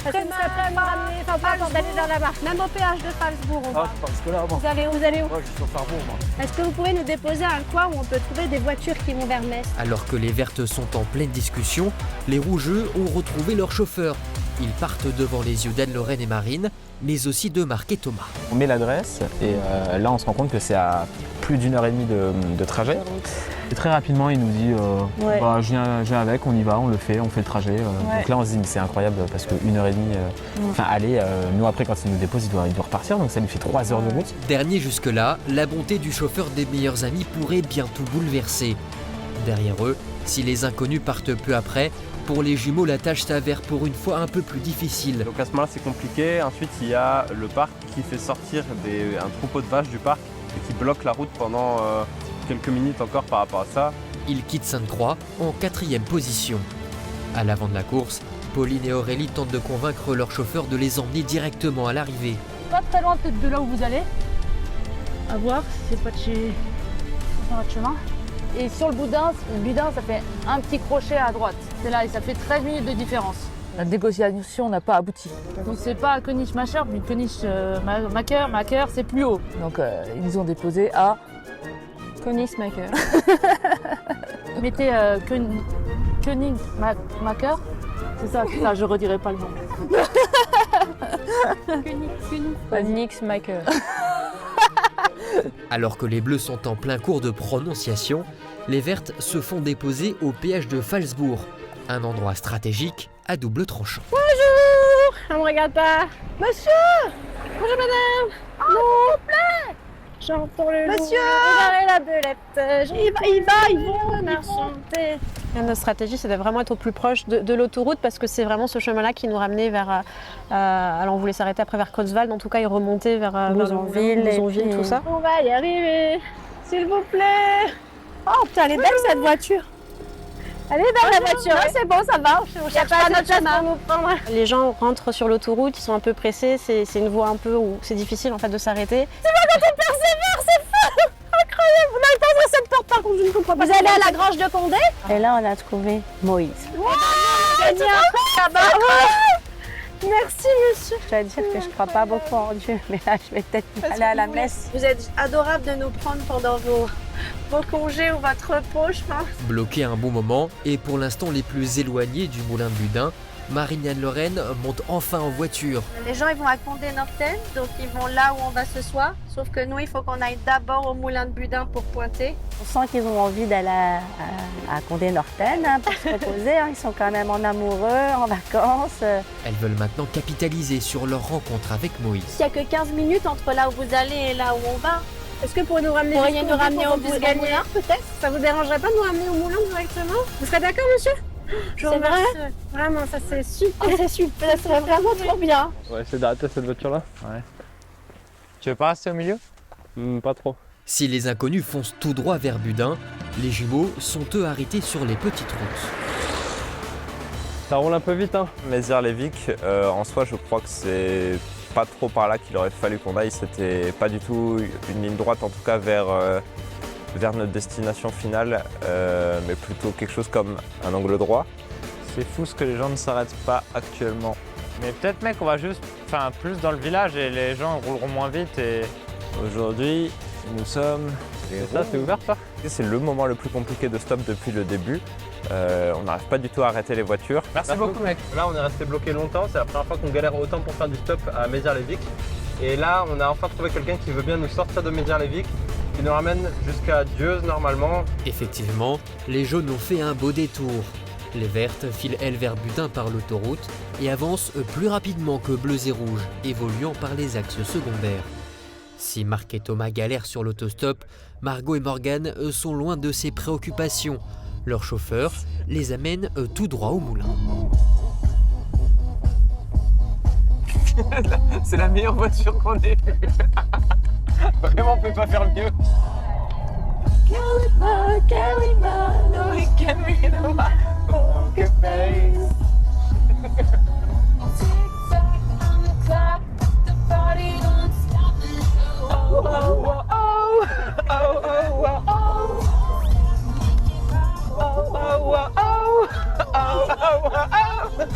Parce que vous serez prêts à nous ramener, enfin pas d'aller vers là-bas. Même au péage de Salzbourg, on va. parce que là, bon. Vous allez où? Moi, je suis sur Sarrebourg, moi. Est-ce que vous pouvez nous déposer à un coin où on peut trouver des voitures qui vont vers Metz? Alors que les vertes sont en pleine discussion, les rougeux ont retrouvé leur chauffeur. Ils partent devant les yeux d'Anne-Lorraine et Marine, mais aussi de Marc et Thomas. On met l'adresse et là on se rend compte que c'est à plus d'1h30 de trajet. Et très rapidement il nous dit bah, je viens avec, on y va, on le fait, on fait le trajet. Donc là on se dit mais c'est incroyable parce que 1h30, enfin aller, nous après quand il nous dépose il doit repartir donc ça lui fait 3 heures de route. Dernier jusque-là, la bonté du chauffeur des meilleurs amis pourrait bien tout bouleverser. Derrière eux, si les inconnus partent peu après, Pour les jumeaux, la tâche s'avère pour une fois un peu plus difficile. Donc à ce moment-là, c'est compliqué. Ensuite, il y a le parc qui fait sortir un troupeau de vaches du parc et qui bloque la route pendant quelques minutes encore par rapport à ça. Ils quittent Sainte-Croix en 4e position. À l'avant de la course, Pauline et Aurélie tentent de convaincre leur chauffeur de les emmener directement à l'arrivée. Pas très loin peut-être de là où vous allez. À voir si c'est pas de chez dans votre chemin. Et sur le Budin, ça fait un petit crochet à droite. C'est là et ça fait 13 minutes de différence. La négociation n'a pas abouti. Donc c'est pas Königsmacher, mais Königsmacher, c'est plus haut. Donc ils nous ont déposé à Königsmacher. Mettez Königsmacher. C'est ça, je redirai pas le nom. Königsmacher. Alors que les Bleus sont en plein cours de prononciation, les Vertes se font déposer au péage de Phalsbourg, un endroit stratégique à double tranchant. Bonjour. On me regarde pas. Monsieur! Bonjour madame. Oh, s'il vous plaît! J'entends le Monsieur! Regardez la belette. Il va. Enchanté. Notre stratégie, c'est de vraiment être au plus proche de l'autoroute parce que c'est vraiment ce chemin-là qui nous ramenait vers. Alors on voulait s'arrêter après vers Creutzwald, en tout cas il remontait vers Bozonville, tout ça. On va y arriver. S'il vous plaît. Oh putain, elle est belle cette voiture. Elle est belle la voiture. Non, c'est bon, ça va. On cherche pas notre chemin. Les gens rentrent sur l'autoroute, ils sont un peu pressés. C'est une voie un peu où c'est difficile en fait de s'arrêter. C'est pas quand on persévère, c'est fou. Incroyable. Vous n'avez pas ouvert cette porte par contre, je ne comprends pas. Vous allez à la grange de Condé? Et là, on a trouvé Moïse. Merci monsieur. Je dois dire que je ne crois pas beaucoup en Dieu, mais là, je vais peut-être aller à la messe. Vous êtes adorable de nous prendre pendant vos congés ou votre repos, je pense. Bloqués un bon moment et pour l'instant les plus éloignés du moulin de Budin, Marignane Lorraine monte enfin en voiture. Les gens ils vont à Condé-Norten, donc ils vont là où on va ce soir. Sauf que nous, il faut qu'on aille d'abord au moulin de Budin pour pointer. On sent qu'ils ont envie d'aller à Condé-Norten pour se reposer. Ils sont quand même en amoureux, en vacances. Elles veulent maintenant capitaliser sur leur rencontre avec Moïse. Il n'y a que 15 minutes entre là où vous allez et là où on va. Est-ce que vous pourriez nous ramener au moulin, peut-être? Ça vous dérangerait pas de nous ramener au moulin directement? Vous serez d'accord, monsieur? C'est vrai? Vraiment, ça c'est super. C'est super, ça serait vraiment trop bien. On va essayer d'arrêter cette voiture-là. Ouais. Tu veux pas rester au milieu? Pas trop. Si les inconnus foncent tout droit vers Budin, les jumeaux sont eux arrêtés sur les petites routes. Ça roule un peu vite, hein. Mézières-Lévic, en soi, je crois que c'est pas trop par là qu'il aurait fallu qu'on aille. C'était pas du tout une ligne droite, en tout cas vers notre destination finale, mais plutôt quelque chose comme un angle droit. C'est fou ce que les gens ne s'arrêtent pas actuellement. Mais peut-être mec, on va juste plus dans le village et les gens rouleront moins vite. Et aujourd'hui, nous sommes... Ça, c'est ouvert ça? C'est le moment le plus compliqué de stop depuis le début. On n'arrive pas du tout à arrêter les voitures. Merci beaucoup mec. Là, on est resté bloqué longtemps. C'est la première fois qu'on galère autant pour faire du stop à Mézières-Lévic. Et là, on a enfin trouvé quelqu'un qui veut bien nous sortir de Mézières-Lévic, qui nous ramène jusqu'à Dieuze normalement. Effectivement, les jaunes ont fait un beau détour. Les vertes filent elles vers Budin par l'autoroute et avancent plus rapidement que bleus et rouges, évoluant par les axes secondaires. Si Marc et Thomas galèrent sur l'autostop, Margot et Morgane sont loin de ces préoccupations. Leur chauffeur les amène tout droit au moulin. C'est la meilleure voiture qu'on ait vue. Vraiment, on peut pas faire mieux.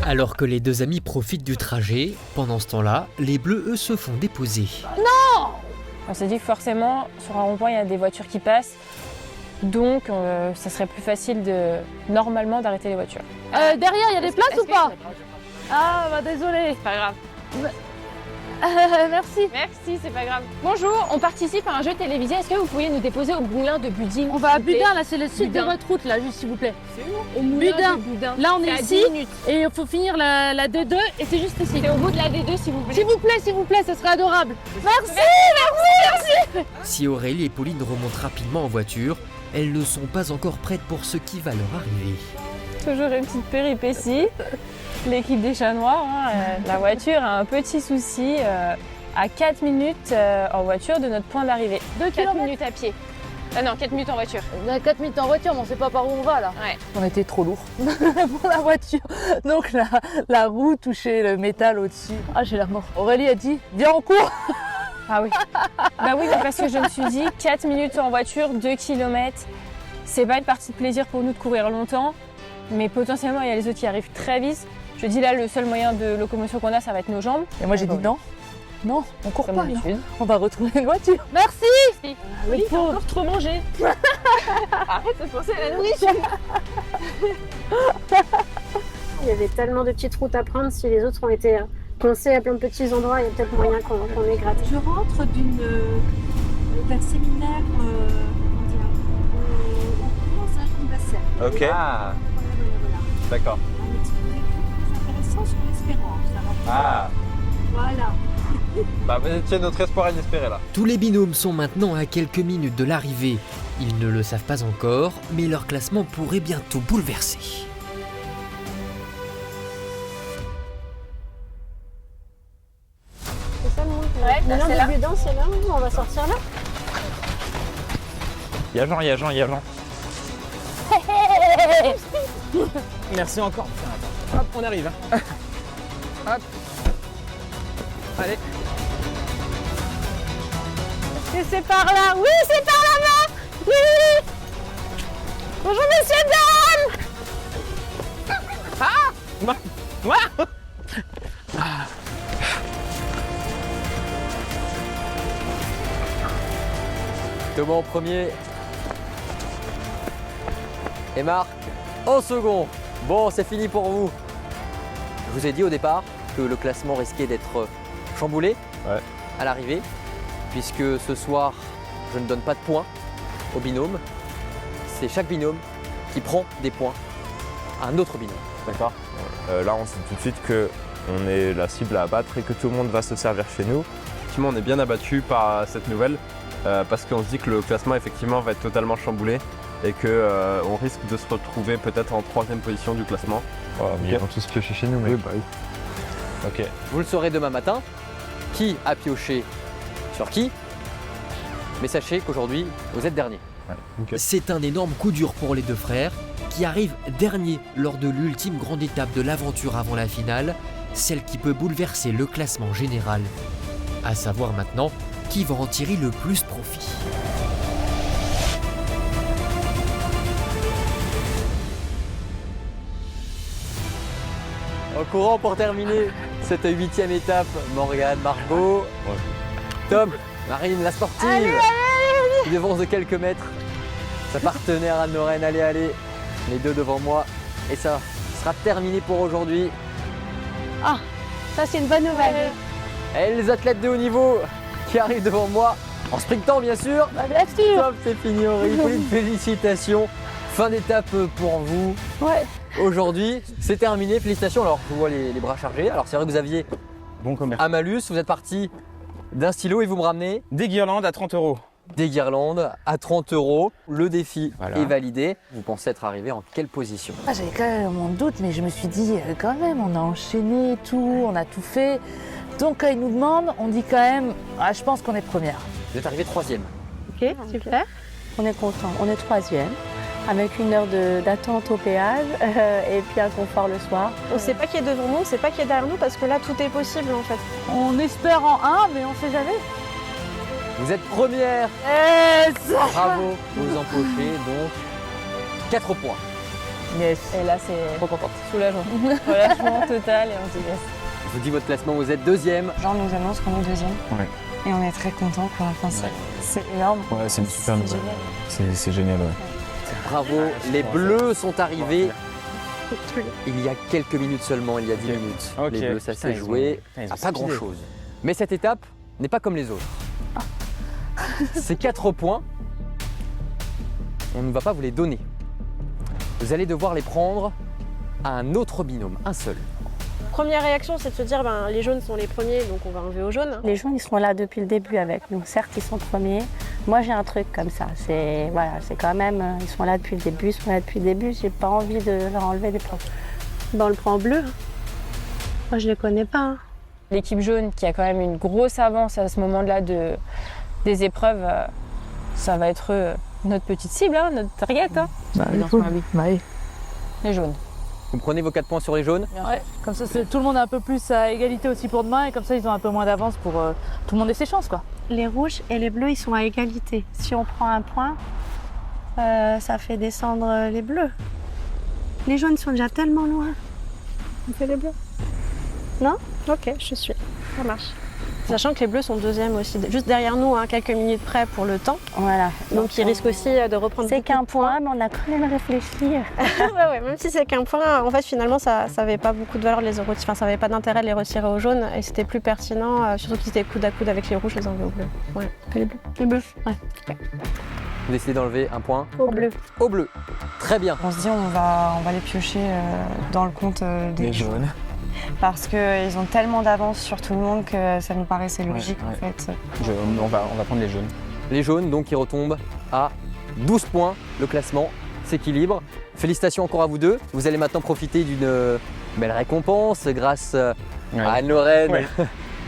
Alors que les deux amis profitent du trajet, pendant ce temps-là, les bleus, eux, se font déposer. Non! On s'est dit que forcément, sur un rond-point, il y a des voitures qui passent. Donc, ça serait plus facile normalement d'arrêter les voitures. Derrière, il y a des places ou pas? Ah, bah désolé. C'est pas grave. Merci. Merci, c'est pas grave. Bonjour, on participe à un jeu télévisé. Est-ce que vous pourriez nous déposer au moulin de Budin? On va à Budin, là, c'est le sud de votre route, là, juste s'il vous plaît. C'est où? Au moulin de Budin. Là, on est ici, et il faut finir la D2, et c'est juste ici. C'est au bout de la D2, s'il vous plaît. S'il vous plaît, ça serait adorable. Merci. Si Aurélie et Pauline remontent rapidement en voiture, elles ne sont pas encore prêtes pour ce qui va leur arriver. Toujours une petite péripétie. L'équipe des chats noirs, hein, la voiture a un petit souci à 4 minutes en voiture de notre point d'arrivée. 2 4 km. minutes à pied. Ah non, 4 minutes en voiture. On a 4 minutes en voiture, mais on sait pas par où on va là. Ouais. On était trop lourd pour la voiture. Donc la roue touchait le métal au-dessus. Ah, j'ai la mort. Aurélie a dit, viens en cours. Ah oui. Bah oui, mais parce que je me suis dit, 4 minutes en voiture, 2 km, c'est pas une partie de plaisir pour nous de courir longtemps, mais potentiellement il y a les autres qui arrivent très vite. Je dis là, le seul moyen de locomotion qu'on a, ça va être nos jambes. Et moi j'ai dit non. Non, on court Comme pas là. d'habitude. On va retrouver une voiture. Merci. Oui, il faut encore trop manger. Arrête de penser à la nourriture. Il y avait tellement de petites routes à prendre. Si les autres ont été coincés à plein de petits endroits, il y a peut-être moyen qu'on les gratte. Je rentre d'un séminaire au Saint-Basset. Ok. Voilà. D'accord. Un exposé très intéressant sur l'espérance. Ah. Voilà. Bah vous étiez notre espoir inespéré là. Tous les binômes sont maintenant à quelques minutes de l'arrivée. Ils ne le savent pas encore, mais leur classement pourrait bientôt bouleverser. C'est ça le monde. Ouais, Le là, c'est nom là. de Budin, c'est là. On va sortir là. Il y a Jean. Merci encore. Hop, on arrive. Hop. Allez. Est-ce que c'est par là? Oui, c'est par là-bas. Oui. Bonjour, messieurs, dames. Ah Moi Thomas en premier. Et Marc en second. Bon, c'est fini pour vous. Je vous ai dit au départ que le classement risquait d'être chamboulé à l'arrivée, puisque ce soir, je ne donne pas de points au binôme. C'est chaque binôme qui prend des points à un autre binôme. D'accord. Là, on sait tout de suite qu'on est la cible à abattre et que tout le monde va se servir chez nous. Effectivement, on est bien abattu par cette nouvelle parce qu'on se dit que le classement effectivement va être totalement chamboulé et qu'on risque de se retrouver peut-être en 3e position du classement. Mais ils vont tous piocher chez nous, mec. Oui, bah oui. Ok. Vous le saurez demain matin, qui a pioché sur qui, mais sachez qu'aujourd'hui, vous êtes dernier. C'est un énorme coup dur pour les deux frères, qui arrivent derniers lors de l'ultime grande étape de l'aventure avant la finale, celle qui peut bouleverser le classement général. À savoir maintenant qui va en tirer le plus profit. En courant pour terminer cette 8e étape, Morgane, Margot, Tom, Marine, la sportive, qui devance de quelques mètres. Sa partenaire Anne-Lorraine, allez, les deux devant moi. Et ça sera terminé pour aujourd'hui. Ah, ça c'est une bonne nouvelle. Et les athlètes de haut niveau qui arrivent devant moi, en sprintant bien sûr. Bien sûr. Top, c'est fini Aurélie, félicitations. Fin d'étape pour vous. Ouais. Aujourd'hui, c'est terminé, félicitations. Alors, je vous vois les bras chargés. Alors, c'est vrai que vous aviez un malus, vous êtes parti d'un stylo et vous me ramenez des guirlandes à 30 €. Des guirlandes à 30 €. Le défi est validé. Vous pensez être arrivé en quelle position? J'avais quand même mon doute, mais je me suis dit, quand même, on a enchaîné tout, on a tout fait. Donc, quand ils nous demandent, on dit quand même, je pense qu'on est première. Vous êtes arrivé 3e. Ok, super. On est content. On est 3e. Avec 1 heure d'attente au péage et puis un confort le soir. On ne sait pas qui est devant nous, on ne sait pas qui est derrière nous parce que là tout est possible en fait. On espère en 1, mais on sait jamais. Vous êtes première. Yes. Bravo, vous empochez donc 4 points. Yes. Et là c'est trop contente. Soulageant. Relâchement total et on se dit yes. Je vous dis votre classement, vous êtes 2e. Jean nous annonce qu'on est 2e. Ouais. Et on est très contents quoi. Enfin, c'est énorme. Ouais, c'est une super nouvelle. C'est génial, ouais. Bravo, les Bleus sont arrivés il y a quelques minutes seulement, il y a 10 minutes. Okay. Les Bleus, ça s'est joué à pas grand-chose. Mais cette étape n'est pas comme les autres. Ces 4 points, on ne va pas vous les donner. Vous allez devoir les prendre à un autre binôme, un seul. première réaction, c'est de se dire les jaunes sont les premiers, donc on va enlever aux jaunes. Les jaunes, ils sont là depuis le début avec nous. Certes, ils sont premiers. Moi, j'ai un truc comme ça. C'est quand même, ils sont là depuis le début, J'ai pas envie de leur enlever des points. On le prend en bleu. Moi, je les connais pas. L'équipe jaune, qui a quand même une grosse avance à ce moment-là des épreuves, ça va être notre petite cible, notre target. Les jaunes. Vous prenez vos 4 points sur les jaunes? Ouais, comme ça tout le monde est un peu plus à égalité aussi pour demain et comme ça ils ont un peu moins d'avance pour tout le monde ait ses chances quoi. Les rouges et les bleus, ils sont à égalité. Si on prend un point, ça fait descendre les bleus. Les jaunes sont déjà tellement loin. On fait les bleus? Non? Ok, je suis. Ça marche. Sachant que les bleus sont deuxièmes aussi, juste derrière nous, quelques minutes près pour le temps. Voilà. Donc ils risquent aussi de reprendre. C'est qu'un point, mais on a quand même réfléchi. ouais, même si c'est qu'un point, en fait finalement ça n'avait pas beaucoup de valeur de les retirer. Enfin, ça n'avait pas d'intérêt de les retirer aux jaunes et c'était plus pertinent, surtout qu'ils étaient coude à coude avec les rouges, les enlever aux bleus. Ouais. Les bleus. Les bleus. Ouais. Vous décidez d'enlever un point au bleu. Au bleu. Très bien. On se dit on va les piocher dans le compte des jaunes. Parce qu'ils ont tellement d'avance sur tout le monde que ça nous paraissait logique en fait. On va prendre les jaunes. Les jaunes donc qui retombent à 12 points. Le classement s'équilibre. Félicitations encore à vous deux. Vous allez maintenant profiter d'une belle récompense grâce à Anne-Lorraine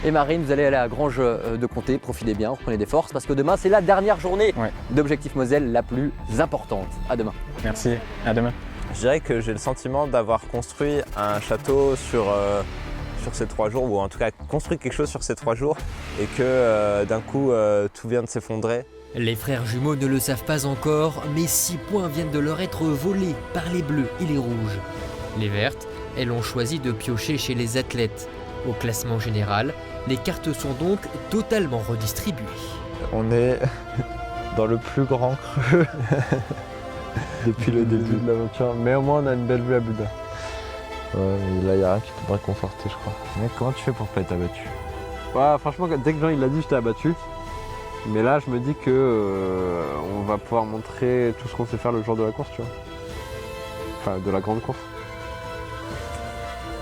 et Marine. Vous allez aller à Grange de Comté. Profitez bien, reprenez des forces parce que demain c'est la dernière journée d'Objectif Moselle la plus importante. À demain. Merci, à demain. Je dirais que j'ai le sentiment d'avoir construit un château sur ces 3 jours, ou en tout cas construit quelque chose sur ces 3 jours, et que d'un coup tout vient de s'effondrer. Les frères jumeaux ne le savent pas encore, mais 6 points viennent de leur être volés par les bleus et les rouges. Les vertes, elles ont choisi de piocher chez les athlètes. Au classement général, les cartes sont donc totalement redistribuées. On est dans le plus grand creux depuis le début de l'aventure, mais au moins on a une belle vue à Buda. Ouais, mais là il n'y a rien qui peut me réconforter, je crois. Mec, comment tu fais pour pas être abattu? Ouais, franchement, dès que Jean il l'a dit, j'étais abattu. Mais là, je me dis que on va pouvoir montrer tout ce qu'on sait faire le jour de la course, tu vois. Enfin, de la grande course.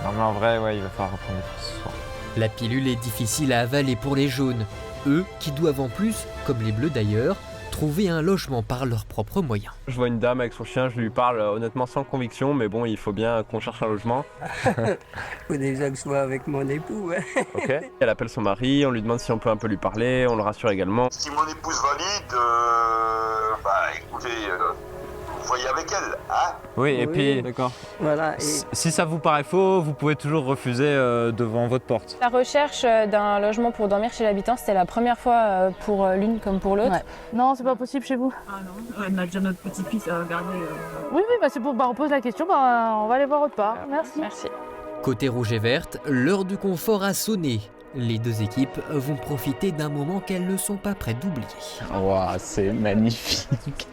Non mais en vrai, il va falloir reprendre les forces ce soir. La pilule est difficile à avaler pour les jaunes, eux qui doivent en plus, comme les bleus d'ailleurs, trouver un logement par leurs propres moyens. Je vois une dame avec son chien, je lui parle honnêtement sans conviction, mais bon, il faut bien qu'on cherche un logement. Faut déjà que je sois avec mon époux. Ok. Elle appelle son mari, on lui demande si on peut un peu lui parler, on le rassure également. Si mon épouse valide, écoutez, vous voyez avec elle, hein? Oui, et puis, d'accord. Voilà. Si ça vous paraît faux, vous pouvez toujours refuser devant votre porte. La recherche d'un logement pour dormir chez l'habitant, c'était la première fois pour l'une comme pour l'autre. Ouais. Non, c'est pas possible chez vous. Ah non, on a déjà notre petit-fils à regarder. Oui, c'est pour. On pose la question, on va aller voir autre part. Merci. Merci. Côté rouge et verte, l'heure du confort a sonné. Les deux équipes vont profiter d'un moment qu'elles ne sont pas prêtes d'oublier. Waouh, c'est magnifique.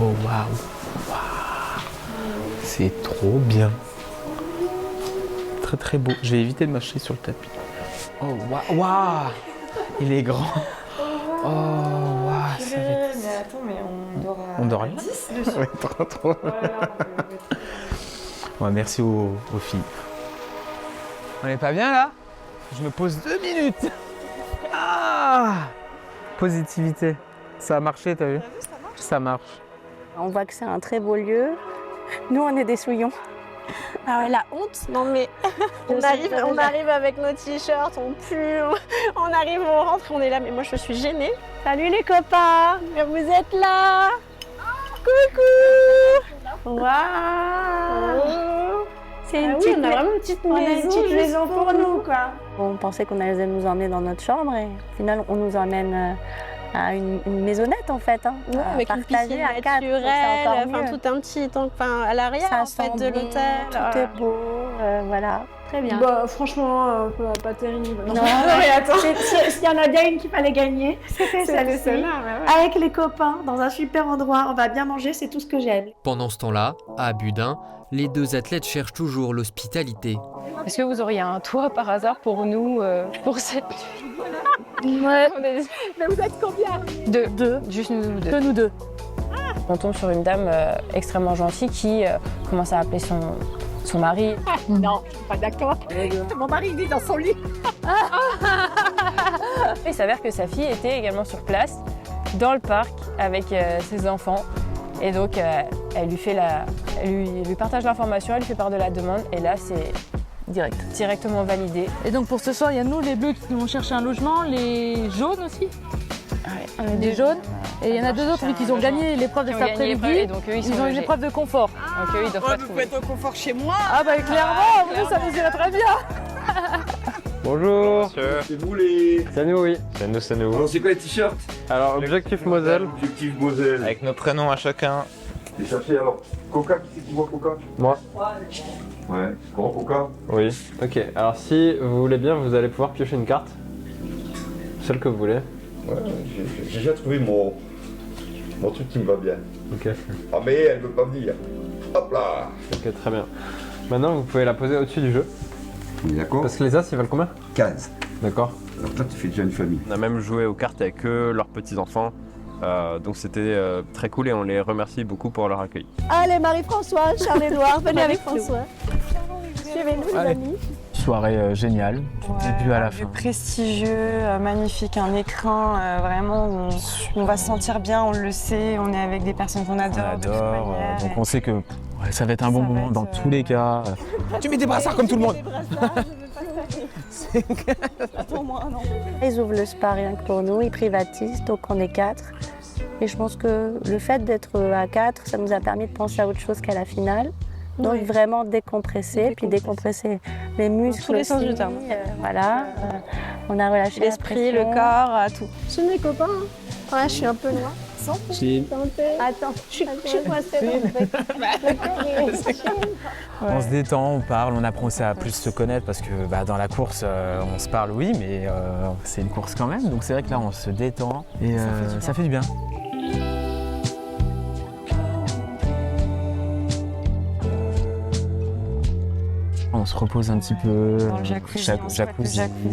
Oh waouh, c'est trop bien. Très très beau. Je vais éviter de marcher sur le tapis. Oh waouh, il est grand. Oh waouh, ça va être... Mais attends, mais on dort rien. 10 dessus. Oui, trop. Ouais, merci aux filles. On est pas bien là? Je me pose 2 minutes. Ah, positivité. Ça a marché, t'as vu? Ça marche. On voit que c'est un très beau lieu. Nous, on est des souillons. Ah ouais, la honte? Non mais on arrive avec nos t-shirts, on pue, on arrive, on rentre, on est là, mais moi je suis gênée. Salut les copains, vous êtes là? Coucou! Waouh! C'est on a vraiment une petite maison pour nous, quoi. On pensait qu'on allait nous emmener dans notre chambre et au final, on nous emmène à une maisonnette en fait. Ouais, avec une piscine naturelle, tout un petit, à l'arrière en fait de l'hôtel. Tout est beau, voilà. Très bien. Bah, franchement, pas terrible. Non, mais attends. S'il y en a bien une qu'il fallait gagner, c'était celle-ci. Avec les copains, dans un super endroit, on va bien manger, c'est tout ce que j'aime. Pendant ce temps-là, à Budin, les deux athlètes cherchent toujours l'hospitalité. Est-ce que vous auriez un toit par hasard pour nous, pour cette nuit? Ouais. Mais vous êtes combien? Deux. Juste nous deux. Que nous deux. On tombe sur une dame extrêmement gentille qui commence à appeler son mari. Non, je suis pas d'accord. Mon mari vit dans son lit. Il s'avère que sa fille était également sur place, dans le parc, avec ses enfants. Et donc, elle lui partage l'information, elle lui fait part de la demande. Et là, c'est directement validé. Et donc pour ce soir, il y a nous les bleus qui vont chercher un logement, les jaunes aussi. Ouais, des jaunes. Et il y en a deux autres qui ont gagné l'épreuve de cet après-midi. Ils ont une épreuve de confort. Donc eux, ils doivent pas Vous pouvez être au confort chez moi. Ah bah clairement, nous ça nous irait très bien. Bonjour. C'est vous les... C'est nous, oui. C'est nous. Alors c'est quoi les t-shirts? Alors, objectif Moselle. Objectif Moselle. Avec nos prénoms à chacun. Et cherchez alors. Coca, qui c'est qui voit Coca? Moi. Ouais, grand Coca. Oui. Ok, alors si vous voulez bien, vous allez pouvoir piocher une carte. Celle que vous voulez. Ouais, j'ai déjà trouvé mon truc qui me va bien. Ok. Ah mais elle veut pas venir. Hop là. Ok, très bien. Maintenant, vous pouvez la poser au-dessus du jeu. D'accord. Parce que les as, ils valent combien? 15. D'accord. Alors toi, tu fais déjà une famille. On a même joué aux cartes avec eux, leurs petits-enfants. Donc c'était très cool et on les remercie beaucoup pour leur accueil. Allez, Marie-Françoise, Charles-Édouard, venez avec François. Suivez-nous, les amis. Soirée géniale, du début à la fin. Prestigieux, magnifique, un écrin, vraiment, on va se sentir bien, on le sait, on est avec des personnes qu'on adore. Donc on sait que ça va être un bon moment dans tous les cas. Tu mets des brassards comme tout le monde. Ils ouvrent le spa rien que pour nous, ils privatisent, donc on est 4. Et je pense que le fait d'être à 4, ça nous a permis de penser à autre chose qu'à la finale. Donc vraiment décompresser, puis décompresser les muscles. Dans tous les sens du terme. Voilà, on a relâché l'esprit, le corps, tout. C'est mes copains. Ouais, je suis un peu loin. Si. Attends, je suis coincée. On se détend, on parle, on apprend aussi à plus se connaître parce que dans la course, on se parle, oui, mais c'est une course quand même. Donc c'est vrai que là, on se détend et ça fait du bien. On se repose un petit peu, Dans le jacuzzi,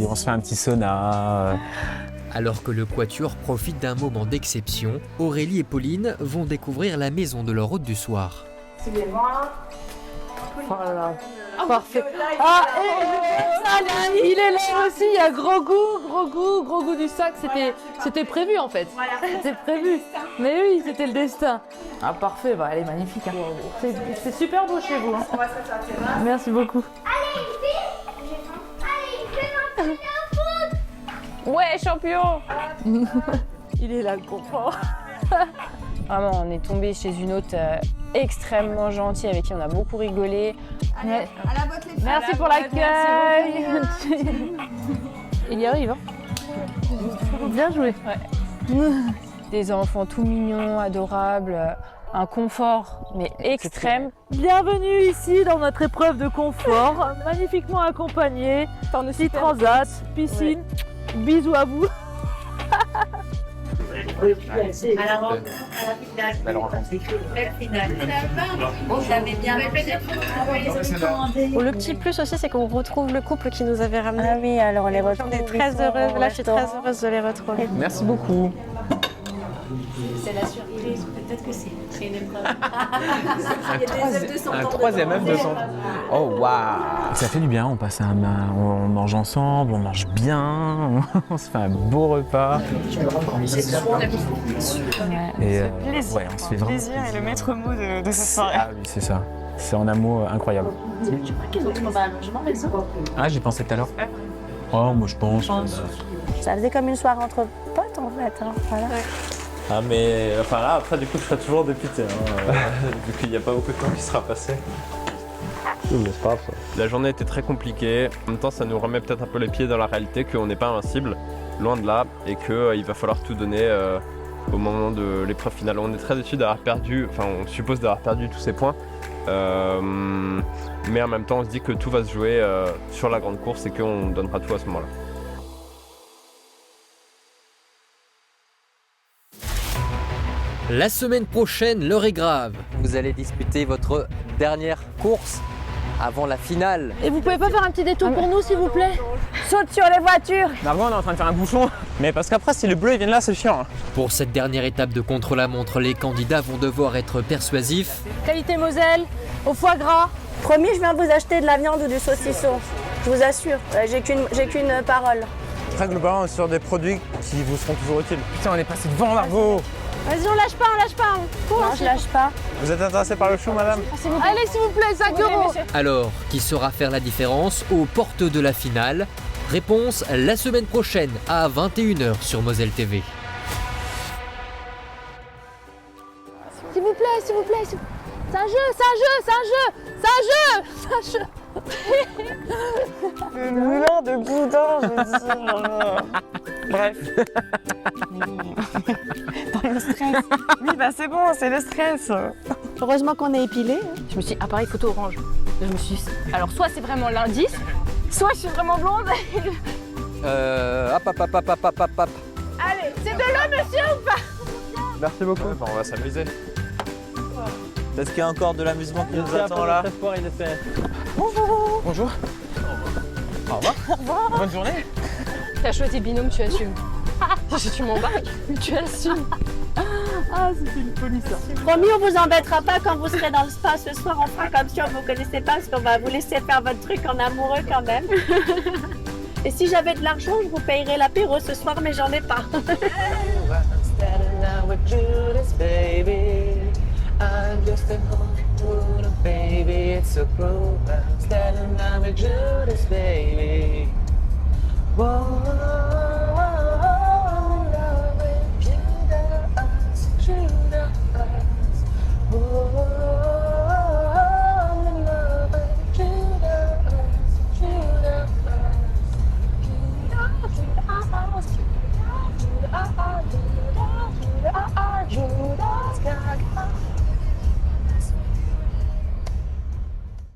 on se fait un petit sauna. Alors que le quatuor profite d'un moment d'exception, Aurélie et Pauline vont découvrir la maison de leur hôte du soir. Suivez-moi. Oh là là. Parfait. Ah, il est là aussi, il y a gros goût du sac. C'était prévu en fait. C'était prévu. Mais oui, c'était le destin. Ah parfait, elle est magnifique. Hein. C'est super beau chez vous. Hein. Merci beaucoup. Ouais, champion. Il est là le confort. Vraiment, on est tombé chez une hôte extrêmement gentille avec qui on a beaucoup rigolé. Ouais. Merci pour l'accueil. Il y arrive. Hein. Bien joué. Ouais. Des enfants tout mignons, adorables, un confort mais extrême. Bienvenue ici dans notre épreuve de confort, magnifiquement accompagnée. Petit transat, piscine. Ouais. Bisous à vous. Alors, Belle rencontre. belle finale. Vous avez bien répété. Le petit plus aussi, c'est qu'on retrouve le couple qui nous avait ramenés. Ah oui, alors on les retrouve. On est très heureuse. Là, je suis très heureuse de les retrouver. Merci beaucoup. C'est la surprise. Peut-être que c'est une épreuve. Un troisième œuf de 100. Oh waouh! Ça fait du bien, on passe on mange ensemble, on mange bien, on se fait un beau repas. Et plaisir. ouais, on se fait vraiment plaisir est le maître mot de cette soirée. Ah oui, c'est ça. C'est un amour incroyable. Tu crois qu'ils ont trouvé un logement, mais ça? Ah, j'y pensais tout à l'heure. Oh, moi je pense. Ça faisait comme une soirée entre potes en fait. Hein. Voilà. Ouais. Ah mais enfin là après du coup je serai toujours dépité vu qu'il n'y a pas beaucoup de temps qui sera passé. Mais c'est pas grave, ça. La journée était très compliquée, en même temps ça nous remet peut-être un peu les pieds dans la réalité qu'on n'est pas invincible, loin de là, et qu'il va falloir tout donner au moment de l'épreuve finale. On est très déçus d'avoir perdu, enfin on suppose d'avoir perdu tous ces points, mais en même temps on se dit que tout va se jouer sur la grande course et qu'on donnera tout à ce moment-là. La semaine prochaine, l'heure est grave. Vous allez disputer votre dernière course avant la finale. Et vous pouvez pas faire un petit détour pour nous, s'il vous plaît? Saute sur les voitures. Margot, on est en train de faire un bouchon. Mais parce qu'après, si les bleus ils viennent là, c'est chiant. Pour cette dernière étape de contre-la-montre, les candidats vont devoir être persuasifs. Qualité Moselle, au foie gras, Promis, je viens vous acheter de la viande ou du saucisson. Je vous assure, j'ai qu'une parole. Très globalement, on est sur des produits qui vous seront toujours utiles. Putain, on est passé devant Margot. Vas-y, on lâche pas. Non, je lâche pas. Vous êtes intéressé par le chou, madame? Allez, s'il vous plaît, 5 euros. Alors, qui saura faire la différence aux portes de la finale? Réponse la semaine prochaine à 21h sur Moselle TV. S'il vous plaît. C'est un jeu. Le moulin de boudin, je veux dire. Bref. Dans le stress. Oui, bah c'est bon, c'est le stress. Heureusement qu'on est épilé. Je me suis dit, appareil photo orange. Je me suis dit, alors soit c'est vraiment l'indice, soit je suis vraiment blonde. Hop. Allez, c'est de l'eau, monsieur, ou pas? Merci beaucoup. On va s'amuser. Est-ce qu'il y a encore de l'amusement qui nous attend là? Bonjour. Bonjour. Au revoir. Au revoir. Bonne journée. T'as choisi binôme, tu assumes. Tu m'embarques, tu assumes. Ah, c'était une folie ça. Promis, on vous embêtera pas quand vous serez dans le spa ce soir. On fera comme si on vous connaissait pas, parce qu'on va vous laisser faire votre truc en amoureux quand même. Et si j'avais de l'argent, je vous payerais l'apéro ce soir, mais j'en ai pas. I'm just a Judas baby, it's a proof. I'm standing down with Judas baby. Whoa.